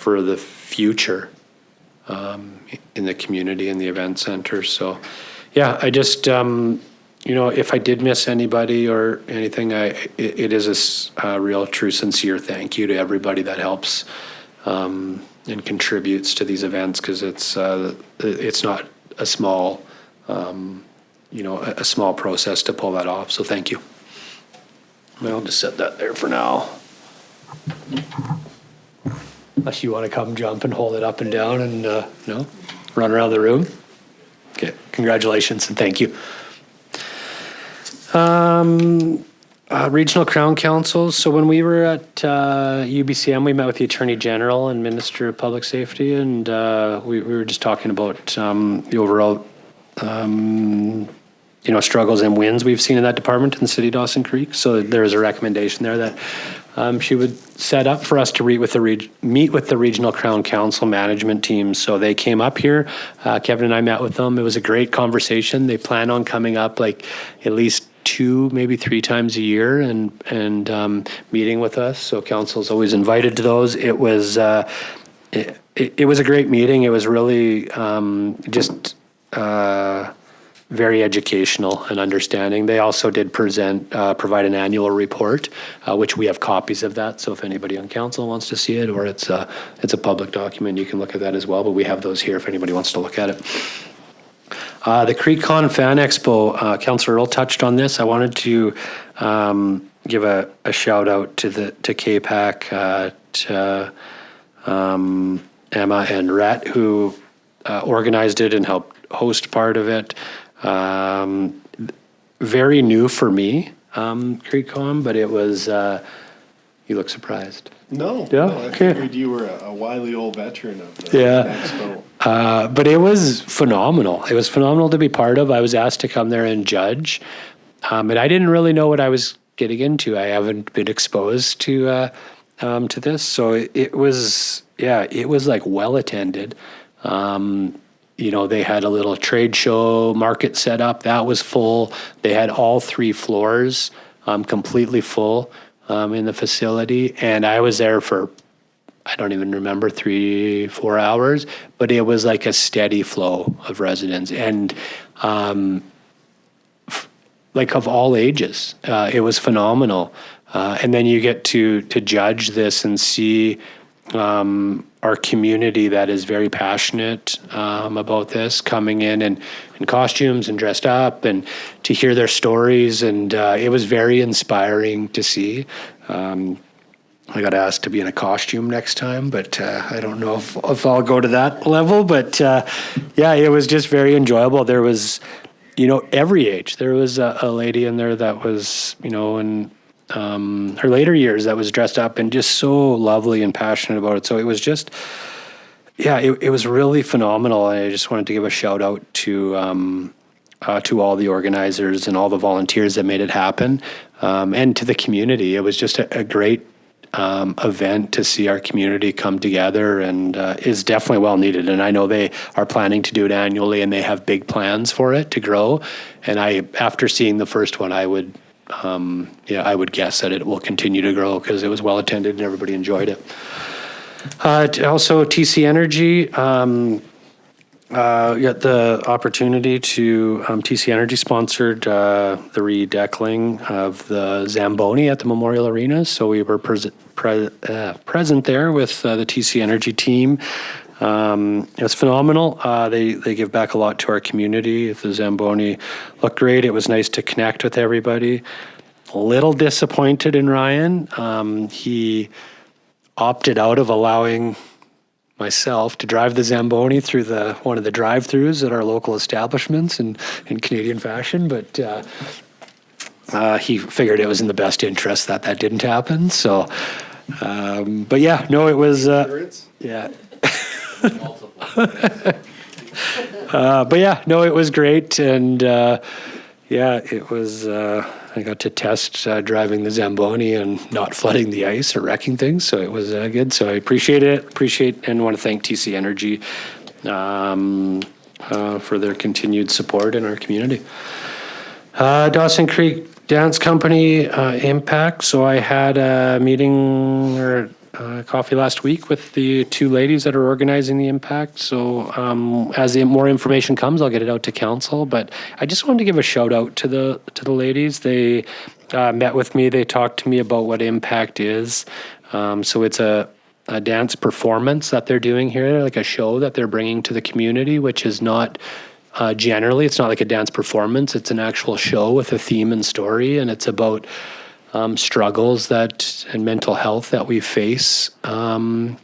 the future in the community and the event center. So I just if I did miss anybody or anything, it is a real, true, sincere thank you to everybody that helps and contributes to these events, because it's not a small a small process to pull that off. So thank you. I'll just set that there for now. Unless you want to come jump and hold it up and down and run around the room. Okay, congratulations and thank you. Regional Crown Councils. So when we were at UBCM, we met with the Attorney General and Minister of Public Safety, and we were just talking about the overall struggles and wins we've seen in that department in the city of Dawson Creek. So there is a recommendation there that she would set up for us to meet with the Regional Crown Council management team. So they came up here. Kevin and I met with them. It was a great conversation. They plan on coming up at least 2, maybe 3 times a year and meeting with us. So council's always invited to those. It was it was a great meeting. It was really very educational and understanding. They also did provide an annual report, which we have copies of that. So if anybody on council wants to see it, or it's a public document, you can look at that as well. But we have those here if anybody wants to look at it. The CreekCon Fan Expo, Councillor Earl touched on this. I wanted to give a shout out to KPAC, to Emma and Rhett, who organized it and helped host part of it. Very new for me, CreekCon, but it was, you look surprised. No, Yeah? no, I figured you were a wily old veteran of the expo. But it was phenomenal. It was phenomenal to be part of. I was asked to come there and judge, and I didn't really know what I was getting into. I haven't been exposed to this, so it was well attended. They had a little trade show market set up. That was full. They had all 3 floors completely full in the facility. And I was there for, I don't even remember, 3-4 hours, but it was like a steady flow of residents. And of all ages. It was phenomenal. And then you get to judge this and see our community that is very passionate about this, coming in costumes and dressed up, and to hear their stories. And it was very inspiring to see. I got asked to be in a costume next time, but I don't know if I'll go to that level. But yeah, it was just very enjoyable. There was, every age. There was a lady in there that was, in her later years that was dressed up and just so lovely and passionate about it. So it was just, it was really phenomenal. And I just wanted to give a shout out to all the organizers and all the volunteers that made it happen, and to the community. It was just a great event to see our community come together, and is definitely well needed. And I know they are planning to do it annually, and they have big plans for it to grow. And after seeing the first one, I would guess that it will continue to grow because it was well attended and everybody enjoyed it. Also, TC Energy, got the opportunity to, TC Energy sponsored the redeckling of the Zamboni at the Memorial Arena. So we were present there with the TC Energy team. It was phenomenal. They give back a lot to our community. The Zamboni looked great. It was nice to connect with everybody. A little disappointed in Ryan. He opted out of allowing myself to drive the Zamboni through one of the drive-throughs at our local establishments in Canadian fashion, but he figured it was in the best interest that didn't happen. So, but yeah, no, it was yeah. But yeah, no, it was great, and it was. I got to test driving the Zamboni and not flooding the ice or wrecking things, so it was good. So I appreciate and want to thank TC Energy for their continued support in our community. Dawson Creek Dance Company Impact. So I had a meeting or coffee last week with the two ladies that are organizing the Impact. So as more information comes, I'll get it out to council. But I just wanted to give a shout out to the ladies. They met with me. They talked to me about what Impact is. So it's a dance performance that they're doing here, like a show that they're bringing to the community, which is not generally, it's not like a dance performance. It's an actual show with a theme and story, and it's about struggles and mental health that we face in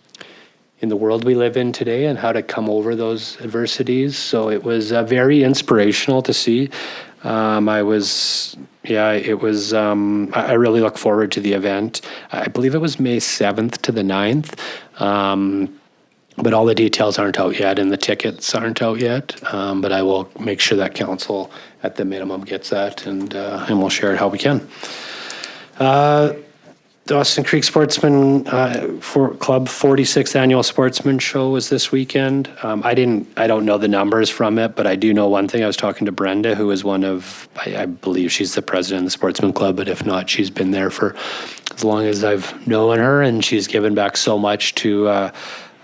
the world we live in today, and how to come over those adversities. So it was very inspirational to see. I really look forward to the event. I believe it was May 7th to the 9th. But all the details aren't out yet, and the tickets aren't out yet. But I will make sure that council at the minimum gets that, and we'll share it how we can. Dawson Creek Sportsman Club 46th Annual Sportsman Show was this weekend. I don't know the numbers from it, but I do know one thing. I was talking to Brenda, who is one of, I believe she's the president of the Sportsman Club, but if not, she's been there for as long as I've known her, and she's given back so much to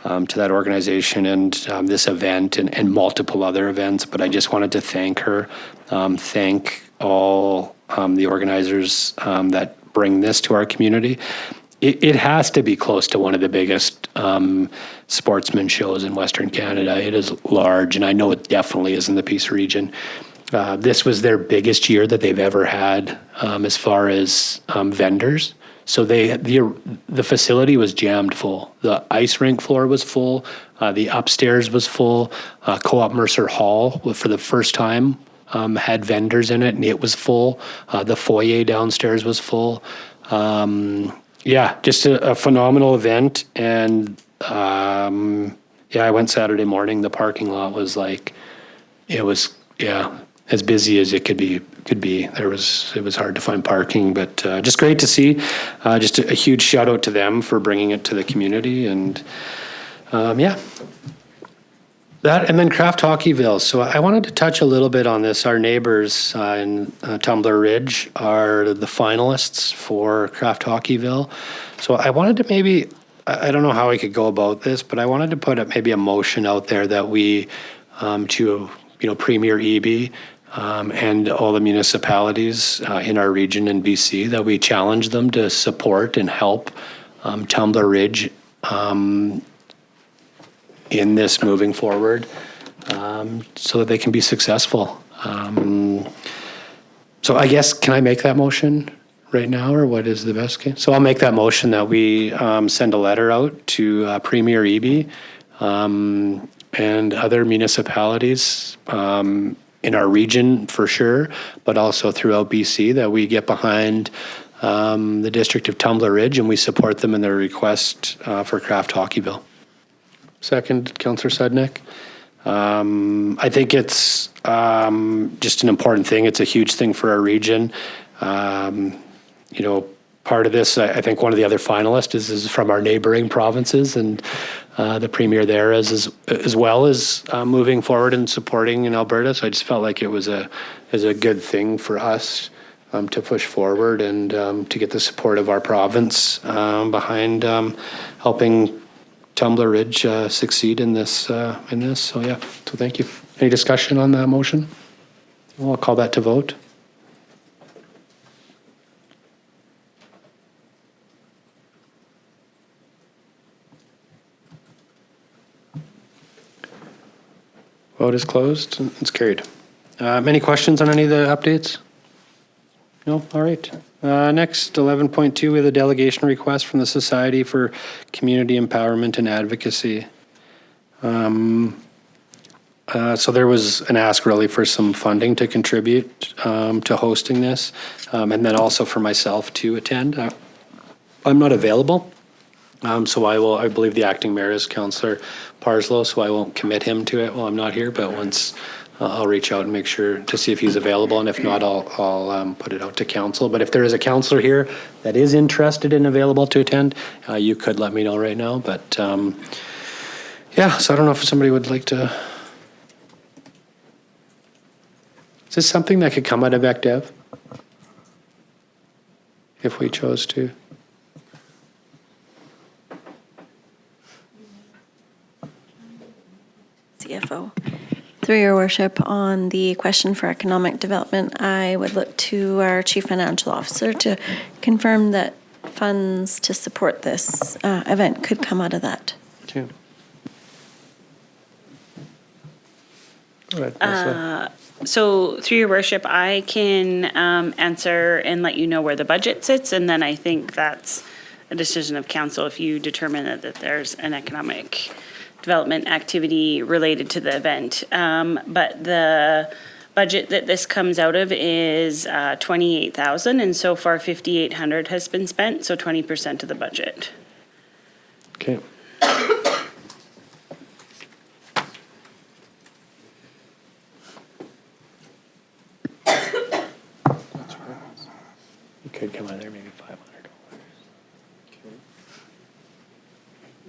that organization and this event and multiple other events. But I just wanted to thank her, thank all the organizers that bring this to our community. It has to be close to one of the biggest sportsman shows in Western Canada. It is large, and I know it definitely is in the Peace region. This was their biggest year that they've ever had as far as vendors. So the facility was jammed full. The ice rink floor was full. The upstairs was full. Co-op Mercer Hall, for the first time, had vendors in it, and it was full. The foyer downstairs was full. Just a phenomenal event. And I went Saturday morning. The parking lot was as busy as it could be. It was hard to find parking, but just great to see. Just a huge shout out to them for bringing it to the community, and that, and then Craft Hockeyville. So I wanted to touch a little bit on this. Our neighbors in Tumbler Ridge are the finalists for Craft Hockeyville. So I wanted to I don't know how I could go about this, but I wanted to put maybe a motion out there that we, to Premier Eby and all the municipalities in our region in BC, that we challenge them to support and help Tumbler Ridge in this moving forward, so that they can be successful. So I guess, can I make that motion right now, or what is the best case? So I'll make that motion that we send a letter out to Premier Eby and other municipalities in our region for sure, but also throughout BC, that we get behind the District of Tumbler Ridge and we support them in their request for Craft Hockeyville. Second, Councillor Sudnick. I think it's just an important thing. It's a huge thing for our region. You know, part of this, I think one of the other finalists is from our neighboring provinces, and the Premier there as well as moving forward and supporting in Alberta. So I just felt like it was a good thing for us to push forward and to get the support of our province behind helping Tumbler Ridge succeed in this. So yeah, so thank you. Any discussion on that motion? Well, I'll call that to vote. Vote is closed. It's carried. Any questions on any of the updates? No? All right. Next, 11.2, we have the delegation request from the Society for Community Empowerment and Advocacy. So there was an ask really for some funding to contribute to hosting this, and then also for myself to attend. I'm not available, so I believe the acting mayor is Councillor Parslow, so I won't commit him to it while I'm not here, but once I'll reach out and make sure to see if he's available, and if not, I'll put it out to council. But if there is a councillor here that is interested and available to attend, you could let me know right now. But yeah, so I don't know if somebody would like to. Is this something that could come out of ECDev if we chose to? CFO. Through your worship, on the question for economic development, I would look to our chief financial officer to confirm that funds to support this event could come out of that. Okay. Go ahead, So through your worship, I can answer and let you know where the budget sits, and then I think that's a decision of council if you determine that there's an economic development activity related to the event. But the budget that this comes out of is 28,000, and so far 5,800 has been spent, so 20% of the budget. Okay. You could come out of there maybe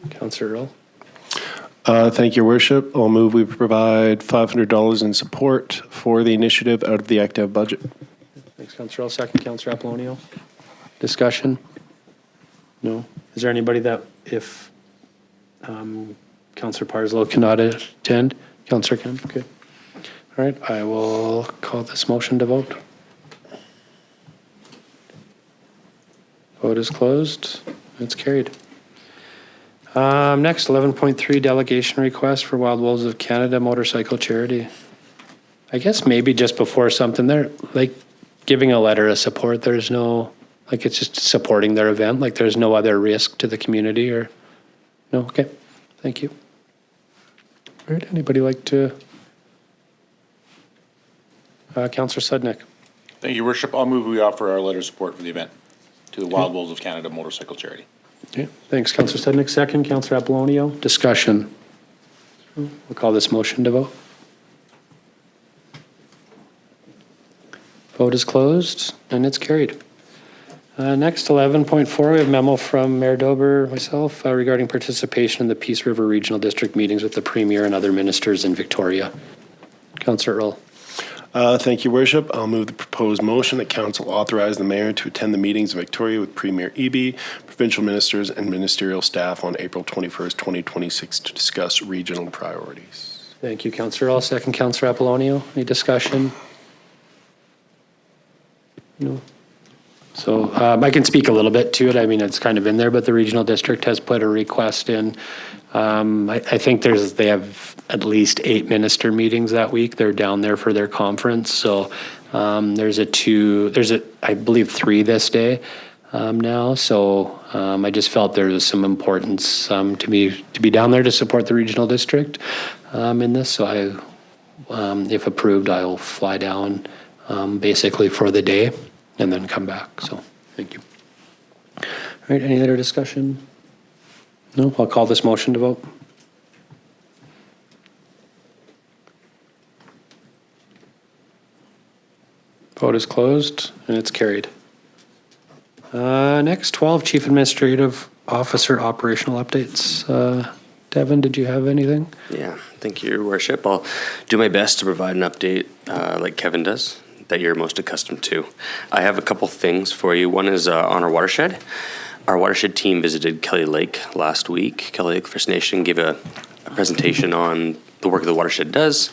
$500. Councillor Earl. Thank you, worship. I'll move we provide $500 in support for the initiative out of the ECDev budget. Thanks, Councillor Earl. Second, Councillor Apollonio. Discussion? No? Is there anybody that, if Councillor Parslow cannot attend? Councillor can? Okay. All right, I will call this motion to vote. Vote is closed. It's carried. Next, 11.3 delegation request for Wild Wolves of Canada motorcycle charity. I guess maybe just before something there, like giving a letter of support, there's no, like it's just supporting their event, like there's no other risk to the community or, no? Okay, thank you. All right, anybody like to? Councillor Sudnick. Thank you, Worship. I'll move we offer our letter of support for the event to the Wild Wolves of Canada motorcycle charity. Okay, thanks, Councillor Sudnick. Second, Councillor Apollonio. Discussion. We'll call this motion to vote. Vote is closed, and it's carried. Next, 11.4, we have memo from Mayor Dober, myself, regarding participation in the Peace River Regional District meetings with the Premier and other ministers in Victoria. Councillor Earl. Thank you, worship. I'll move the proposed motion that council authorize the mayor to attend the meetings in Victoria with Premier Eby, provincial ministers, and ministerial staff on April 21st, 2026 to discuss regional priorities. Thank you, Councillor Earl. Second, Councillor Apollonio. Any discussion? No. So I can speak a little bit to it. I mean, it's kind of in there, but the regional district has put a request in. I think they have at least 8 minister meetings that week. They're down there for their conference. So there's I believe 3 this day now. So I just felt there was some importance to be down there to support the regional district in this. So if approved, I'll fly down basically for the day and then come back. So thank you. All right, any other discussion? No, I'll call this motion to vote. Vote is closed and it's carried. Next, 12, Chief Administrative Officer Operational Updates. Devin, did you have anything? Yeah, thank you, Your Worship. I'll do my best to provide an update like Kevin does that you're most accustomed to. I have a couple things for you. One is on our watershed. Our watershed team visited Kelly Lake last week. Kelly Lake First Nation gave a presentation on the work the watershed does,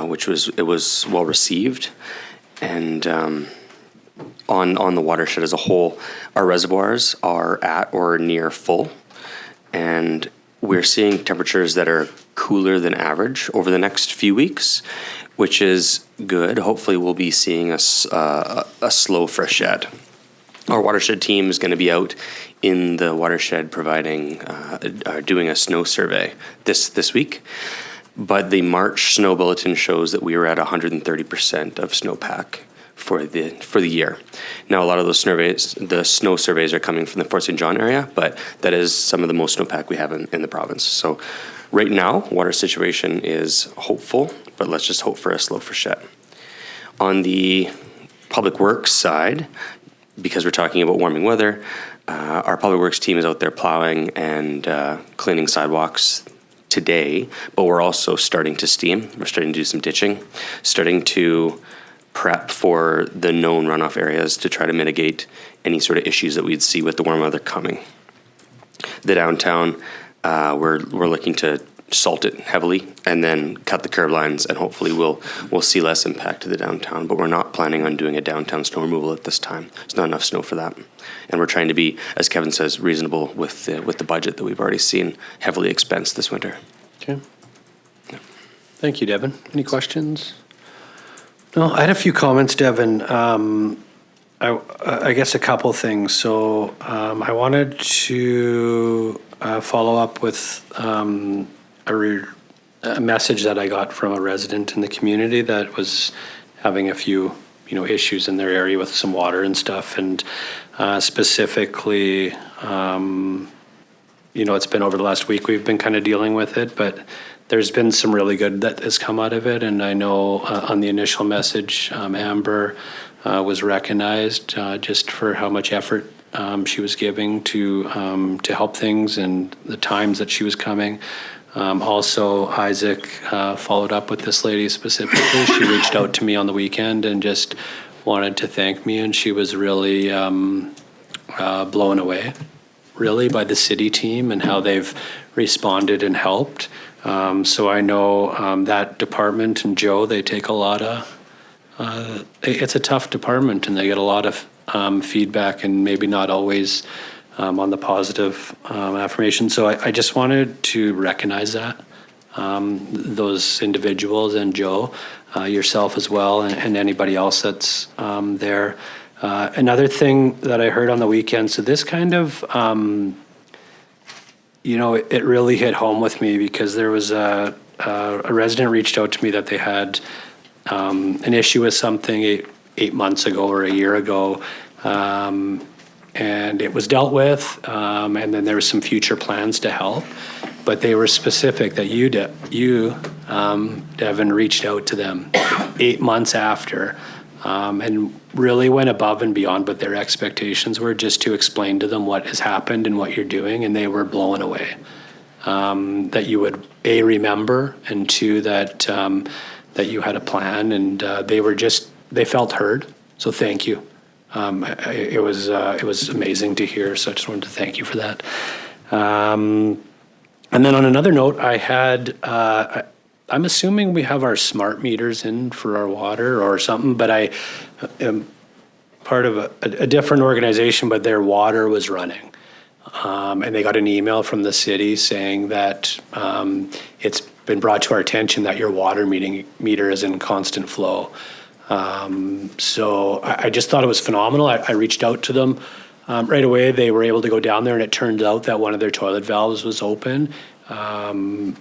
which was well received. And on the watershed as a whole, our reservoirs are at or near full, and we're seeing temperatures that are cooler than average over the next few weeks, which is good. Hopefully we'll be seeing a slow freshet. Our watershed team is going to be out in the watershed doing a snow survey this week. But the March snow bulletin shows that we are at 130% of snowpack for the year. Now, a lot of those surveys, the snow surveys are coming from the Fort St. John area, but that is some of the most snowpack we have in the province. So right now, water situation is hopeful, but let's just hope for a slow freshet. On the public works side, because we're talking about warming weather, our public works team is out there plowing and cleaning sidewalks today, but we're also starting to steam. We're starting to do some ditching, starting to prep for the known runoff areas to try to mitigate any sort of issues that we'd see with the warm weather coming. The downtown, we're looking to salt it heavily and then cut the curb lines, and hopefully we'll see less impact to the downtown, but we're not planning on doing a downtown snow removal at this time. There's not enough snow for that. And we're trying to be, as Kevin says, reasonable with the budget that we've already seen heavily expensed this winter. Okay. Thank you, Devin. Any questions? No, I had a few comments, Devin. I guess a couple things. So I wanted to follow up with a message that I got from a resident in the community that was having a few, issues in their area with some water and stuff, and specifically, it's been over the last week we've been kind of dealing with it, but there's been some really good that has come out of it, and I know on the initial message, Amber was recognized just for how much effort she was giving to help things and the times that she was coming. Also, Isaac followed up with this lady specifically. She reached out to me on the weekend and just wanted to thank me, and she was really blown away, really, by the city team and how they've responded and helped. So I know that department and Joe, they take a lot of, it's a tough department, and they get a lot of feedback, and maybe not always on the positive affirmation. So I just wanted to recognize that, those individuals, and Joe, yourself as well, and anybody else that's there. Another thing that I heard on the weekend, so this kind of, it really hit home with me, because there was a resident reached out to me that they had an issue with something eight months ago or a year ago, and it was dealt with, and then there were some future plans to help, but they were specific that you, Devin, reached out to them 8 months after, and really went above and beyond what their expectations were, just to explain to them what has happened and what you're doing, and they were blown away. That you would, A, remember, and two, that you had a plan, and they felt heard, so thank you. It was amazing to hear, so I just wanted to thank you for that. And then on another note, I had, I'm assuming we have our smart meters in for our water or something, but part of a different organization, but their water was running. And they got an email from the city saying that it's been brought to our attention that your water meter is in constant flow. So I just thought it was phenomenal. I reached out to them right away. They were able to go down there, and it turned out that one of their toilet valves was open. I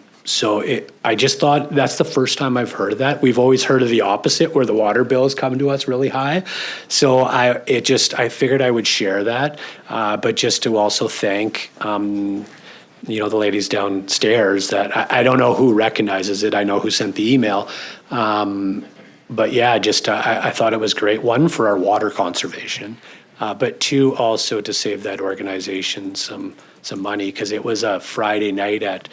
just thought that's the first time I've heard of that. We've always heard of the opposite, where the water bills come to us really high. So I figured I would share that, but just to also thank, the ladies downstairs that I don't know who recognizes it. I know who sent the email. But yeah, I thought it was great. One, for our water conservation, but two, also to save that organization some money, because it was a Friday night at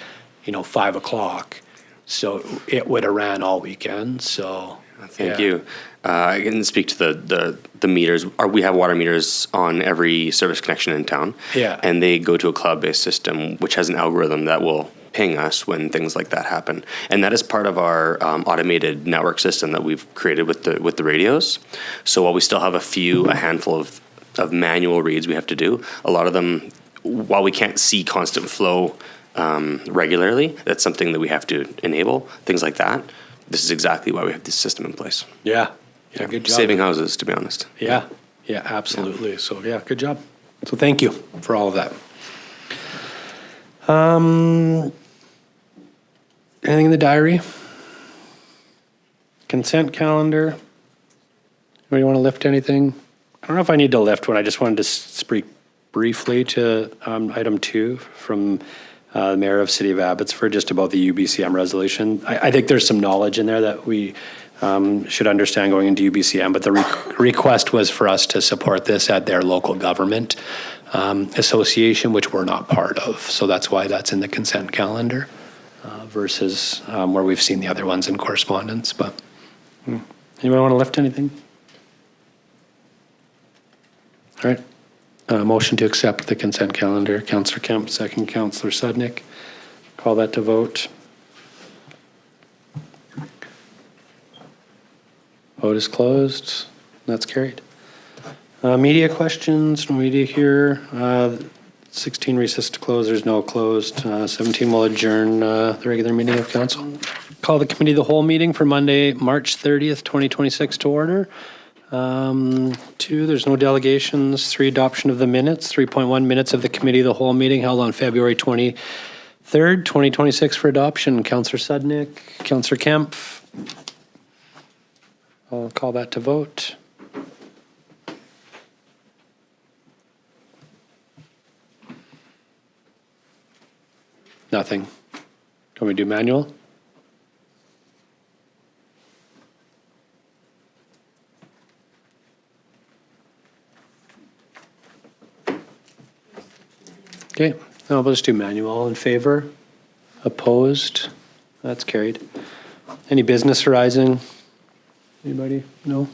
5 o'clock. So it would have ran all weekend. So thank you. I can speak to the meters. We have water meters on every service connection in town. Yeah. And they go to a cloud-based system, which has an algorithm that will ping us when things like that happen. And that is part of our automated network system that we've created with the radios. So while we still have a handful of manual reads we have to do, a lot of them, while we can't see constant flow regularly, that's something that we have to enable, things like that. This is exactly why we have this system in place. Yeah, good job. Saving houses, to be honest. Yeah, absolutely. Yeah. So yeah, good job. So thank you for all of that. Anything in the diary? Consent calendar? Anybody want to lift anything? I don't know if I need to lift one. I just wanted to speak briefly to item 2 from the Mayor of City of Abbotsford, just about the UBCM resolution. I think there's some knowledge in there that we should understand going into UBCM, but the request was for us to support this at their local government association, which we're not part of. So that's why that's in the consent calendar versus where we've seen the other ones in correspondence. But anybody want to lift anything? All right. Motion to accept the consent calendar. Councillor Kemp, second. Councillor Sudnick. Call that to vote. Vote is closed. That's carried. Media questions. No media here. 16 recess to close. There's no closed. 17 will adjourn the regular meeting of council. Call the committee of the whole meeting for Monday, March 30th, 2026 to order. 2, there's no delegations. 3, adoption of the minutes. 3.1, minutes of the committee of the whole meeting held on February 23rd, 2026 for adoption. Councillor Sudnick, Councillor Kemp. I'll call that to vote. Nothing. Can we do manual? Okay, no, we'll just do manual. All in favor? Opposed? That's carried. Any business arising? Anybody? No?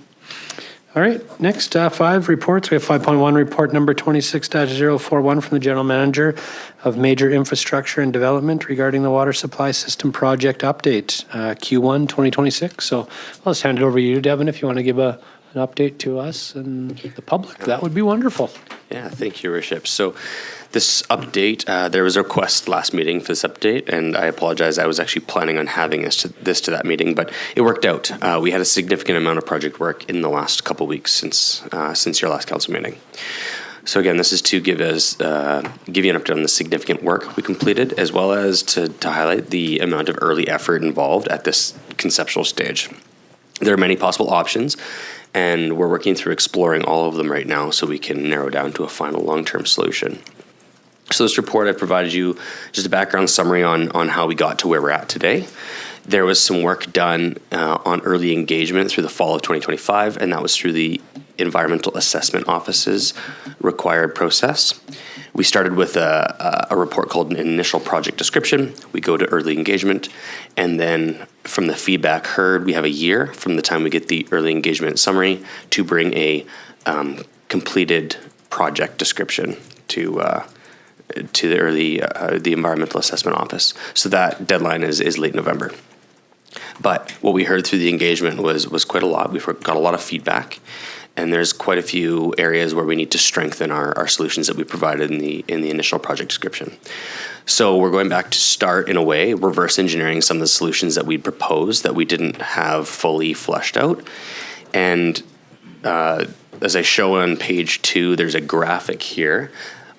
All right, next 5 reports. We have 5.1 report number 26-041 from the General Manager of Major Infrastructure and Development regarding the water supply system project update, Q1 2026. So I'll just hand it over to you, Devin, if you want to give an update to us and the public. That would be wonderful. Yeah, thank you, Your Worship. So this update, there was a request last meeting for this update, and I apologize. I was actually planning on having this to that meeting, but it worked out. We had a significant amount of project work in the last couple of weeks since your last council meeting. So again, this is to give you an update on the significant work we completed, as well as to highlight the amount of early effort involved at this conceptual stage. There are many possible options, and we're working through exploring all of them right now so we can narrow down to a final long-term solution. So this report, I provided you just a background summary on how we got to where we're at today. There was some work done on early engagement through the fall of 2025, and that was through the Environmental Assessment Office's required process. We started with a report called an initial project description. We go to early engagement, and then from the feedback heard, we have a year from the time we get the early engagement summary to bring a completed project description to the Environmental Assessment Office. So that deadline is late November. But what we heard through the engagement was quite a lot. We got a lot of feedback, And there's quite a few areas where we need to strengthen our solutions that we provided in the initial project description. So we're going back to start, in a way, reverse engineering some of the solutions that we proposed that we didn't have fully fleshed out. And as I show on page 2, there's a graphic here.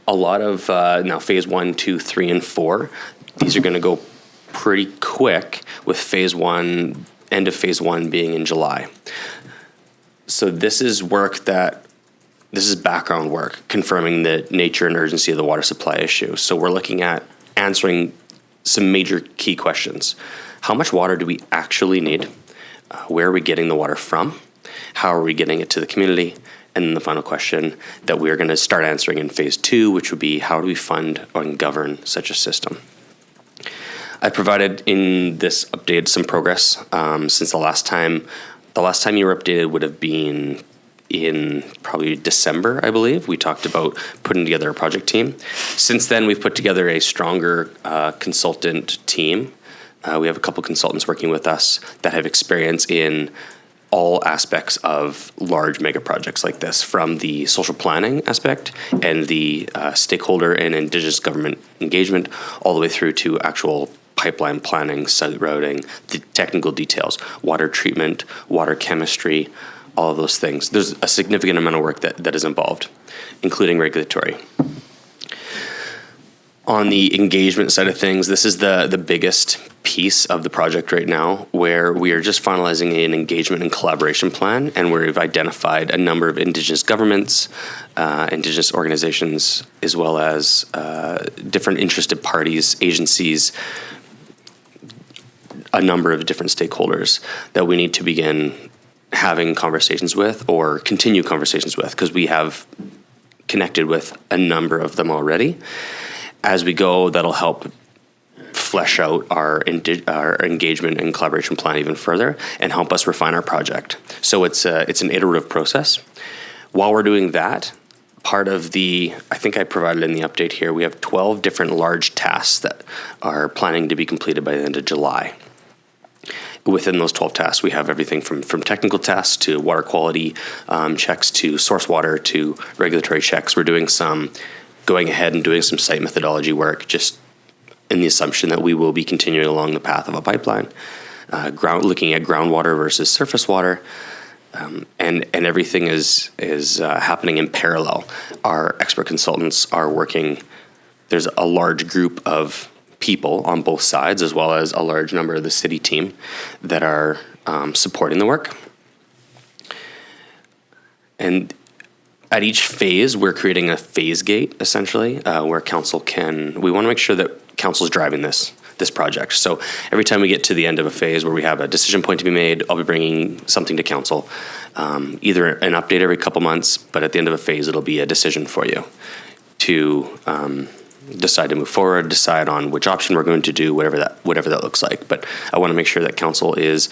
A lot of, now phase 1, 2, 3, and 4, these are going to go pretty quick, with phase 1, end of phase 1 being in July. So this is background work confirming the nature and urgency of the water supply issue. So we're looking at answering some major key questions. How much water do we actually need? Where are we getting the water from? How are we getting it to the community? And then the final question that we're going to start answering in phase 2, which would be, how do we fund and govern such a system? I provided in this update some progress since the last time. The last time you were updated would have been in probably December, I believe. We talked about putting together a project team. Since then, we've put together a stronger consultant team. We have a couple consultants working with us that have experience in all aspects of large mega projects like this, from the social planning aspect and the stakeholder and Indigenous government engagement, all the way through to actual pipeline planning, site routing, the technical details, water treatment, water chemistry, all of those things. There's a significant amount of work that is involved, including regulatory. On the engagement side of things, this is the biggest piece of the project right now, where we are just finalizing an engagement and collaboration plan, and we've identified a number of Indigenous governments, Indigenous organizations, as well as different interested parties, agencies, a number of different stakeholders that we need to begin having conversations with or continue conversations with, because we have connected with a number of them already. As we go, that'll help flesh out our engagement and collaboration plan even further and help us refine our project. So it's an iterative process. While we're doing that, part of I think I provided in the update here, we have 12 different large tasks that are planning to be completed by the end of July. Within those 12 tasks, we have everything from technical tasks to water quality checks to source water to regulatory checks. We're going ahead and doing some site methodology work, just in the assumption that we will be continuing along the path of a pipeline, looking at groundwater versus surface water, and everything is happening in parallel. Our expert consultants are working. There's a large group of people on both sides, as well as a large number of the city team that are supporting the work. And at each phase, we're creating a phase gate, essentially, where we want to make sure that council's driving this project. So every time we get to the end of a phase where we have a decision point to be made, I'll be bringing something to council, either an update every couple months, but at the end of a phase, it'll be a decision for you to decide to move forward, decide on which option we're going to do, whatever that looks like. But I want to make sure that council is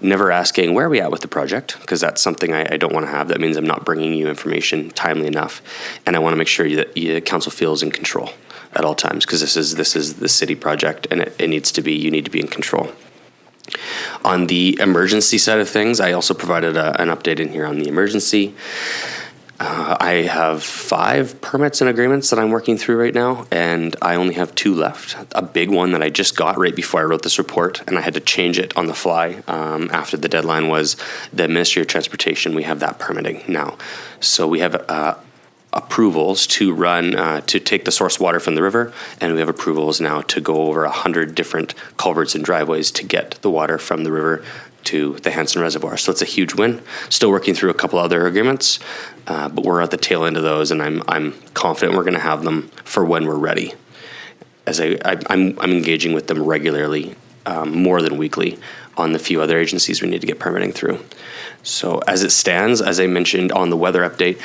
never asking, where are we at with the project? Because that's something I don't want to have. That means I'm not bringing you information timely enough. And I want to make sure that council feels in control at all times, because this is the city project, and you need to be in control. On the emergency side of things, I also provided an update in here on the emergency. I have 5 permits and agreements that I'm working through right now, and I only have 2 left. A big one that I just got right before I wrote this report, and I had to change it on the fly after the deadline, was the Ministry of Transportation. We have that permitting now. So we have approvals to take the source water from the river, and we have approvals now to go over 100 different culverts and driveways to get the water from the river to the Hanson Reservoir. So it's a huge win. Still working through a couple other agreements, but we're at the tail end of those, and I'm confident we're going to have them for when we're ready. As I'm engaging with them regularly, more than weekly, on the few other agencies we need to get permitting through. So as it stands, as I mentioned on the weather update,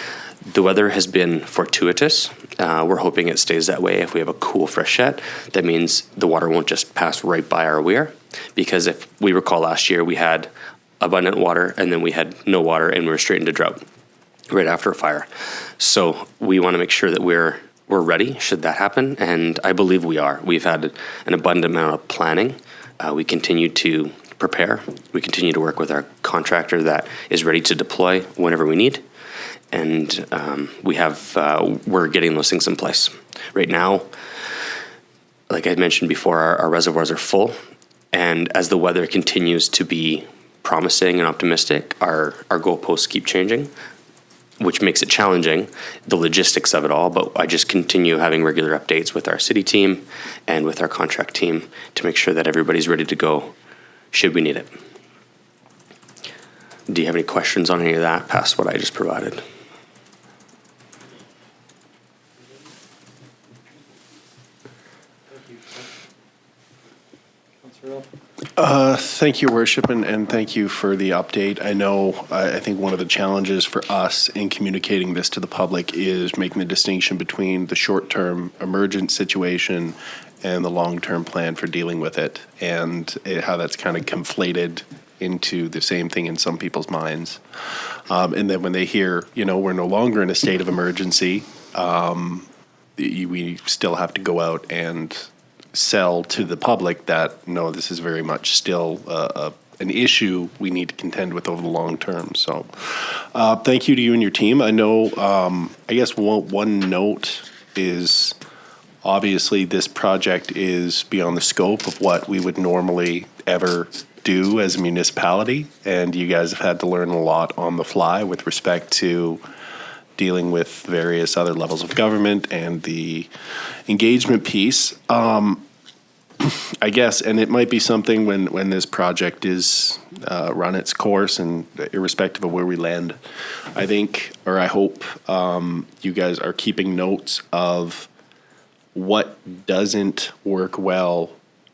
the weather has been fortuitous. We're hoping it stays that way. If we have a cool freshet, that means the water won't just pass right by our weir. Because if we recall last year, we had abundant water, and then we had no water, and we were straight into drought right after a fire. So we want to make sure that we're ready should that happen, and I believe we are. We've had an abundant amount of planning. We continue to prepare. We continue to work with our contractor that is ready to deploy whenever we need. and we're getting those things in place. Right now, like I mentioned before, our reservoirs are full, and as the weather continues to be promising and optimistic, our goalposts keep changing, which makes it challenging, the logistics of it all. But I just continue having regular updates with our city team and with our contract team to make sure that everybody's ready to go should we need it. Do you have any questions on any of that past what I just provided? Thank you, Worship, and thank you for the update. I think one of the challenges for us in communicating this to the public is making the distinction between the short-term emergent situation and the long-term plan for dealing with it, and how that's kind of conflated into the same thing in some people's minds. And then when they hear, we're no longer in a state of emergency, we still have to go out and sell to the public that, no, this is very much still an issue we need to contend with over the long term. So thank you to you and your team. I know, I guess one note is, obviously this project is beyond the scope of what we would normally ever do as a municipality, and you guys have had to learn a lot on the fly with respect to dealing with various other levels of government and the engagement piece. I guess, and it might be something when this project is run its course, and irrespective of where we land, I think, or I hope, you guys are keeping notes of what doesn't work well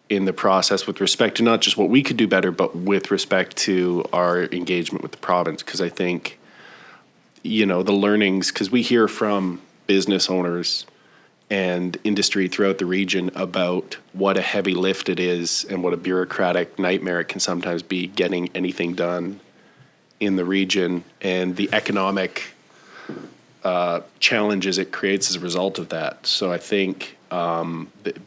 in the process with respect to not just what we could do better, but with respect to our engagement with the province. Because I think, the learnings, because we hear from business owners and industry throughout the region about what a heavy lift it is and what a bureaucratic nightmare it can sometimes be getting anything done in the region, and the economic challenges it creates as a result of that. So I think that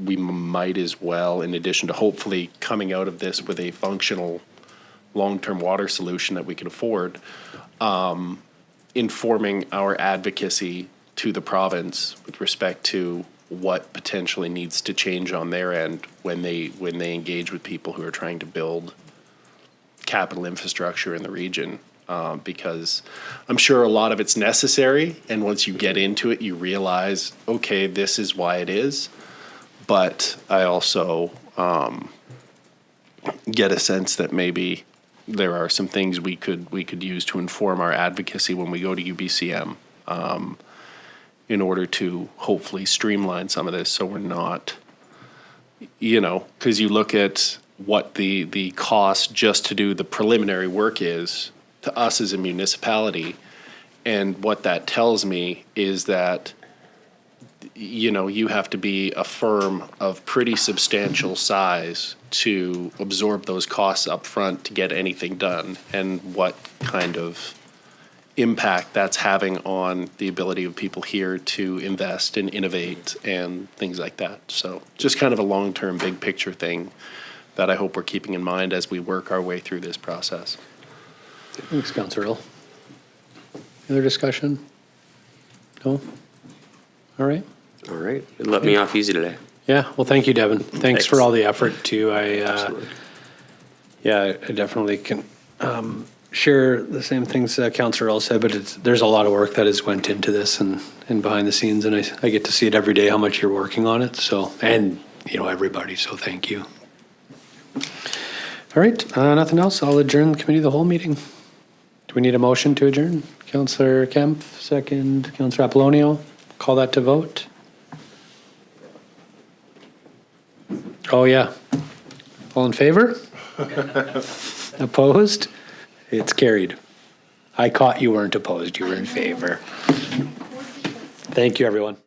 we might as well, in addition to hopefully coming out of this with a functional long-term water solution that we can afford, informing our advocacy to the province with respect to what potentially needs to change on their end when they engage with people who are trying to build capital infrastructure in the region. Because I'm sure a lot of it's necessary, and once you get into it, you realize, okay, this is why it is. But I also get a sense that maybe there are some things we could use to inform our advocacy when we go to UBCM, in order to hopefully streamline some of this, so we're not, because you look at what the cost just to do the preliminary work is to us as a municipality, and what that tells me is that you have to be a firm of pretty substantial size to absorb those costs up front to get anything done, and what kind of impact that's having on the ability of people here to invest and innovate and things like that. So just kind of a long-term, big picture thing that I hope we're keeping in mind as we work our way through this process. Thanks, Councillor Earl. Any other discussion? No? All right. All right. It let me off easy today. Yeah, well, thank you, Devin. Thanks for all the effort, too. Absolutely. I definitely can share the same things Councillor Earl said, but there's a lot of work that has went into this and behind the scenes, and I get to see it every day how much you're working on it. So, and everybody. So thank you. All right, nothing else. I'll adjourn the committee of the whole meeting. Do we need a motion to adjourn? Councillor Kemp, second. Councillor Apollonio, call that to vote. Oh, yeah. All in favor? Opposed? It's carried. I caught you weren't opposed. You were in favor. Thank you, everyone.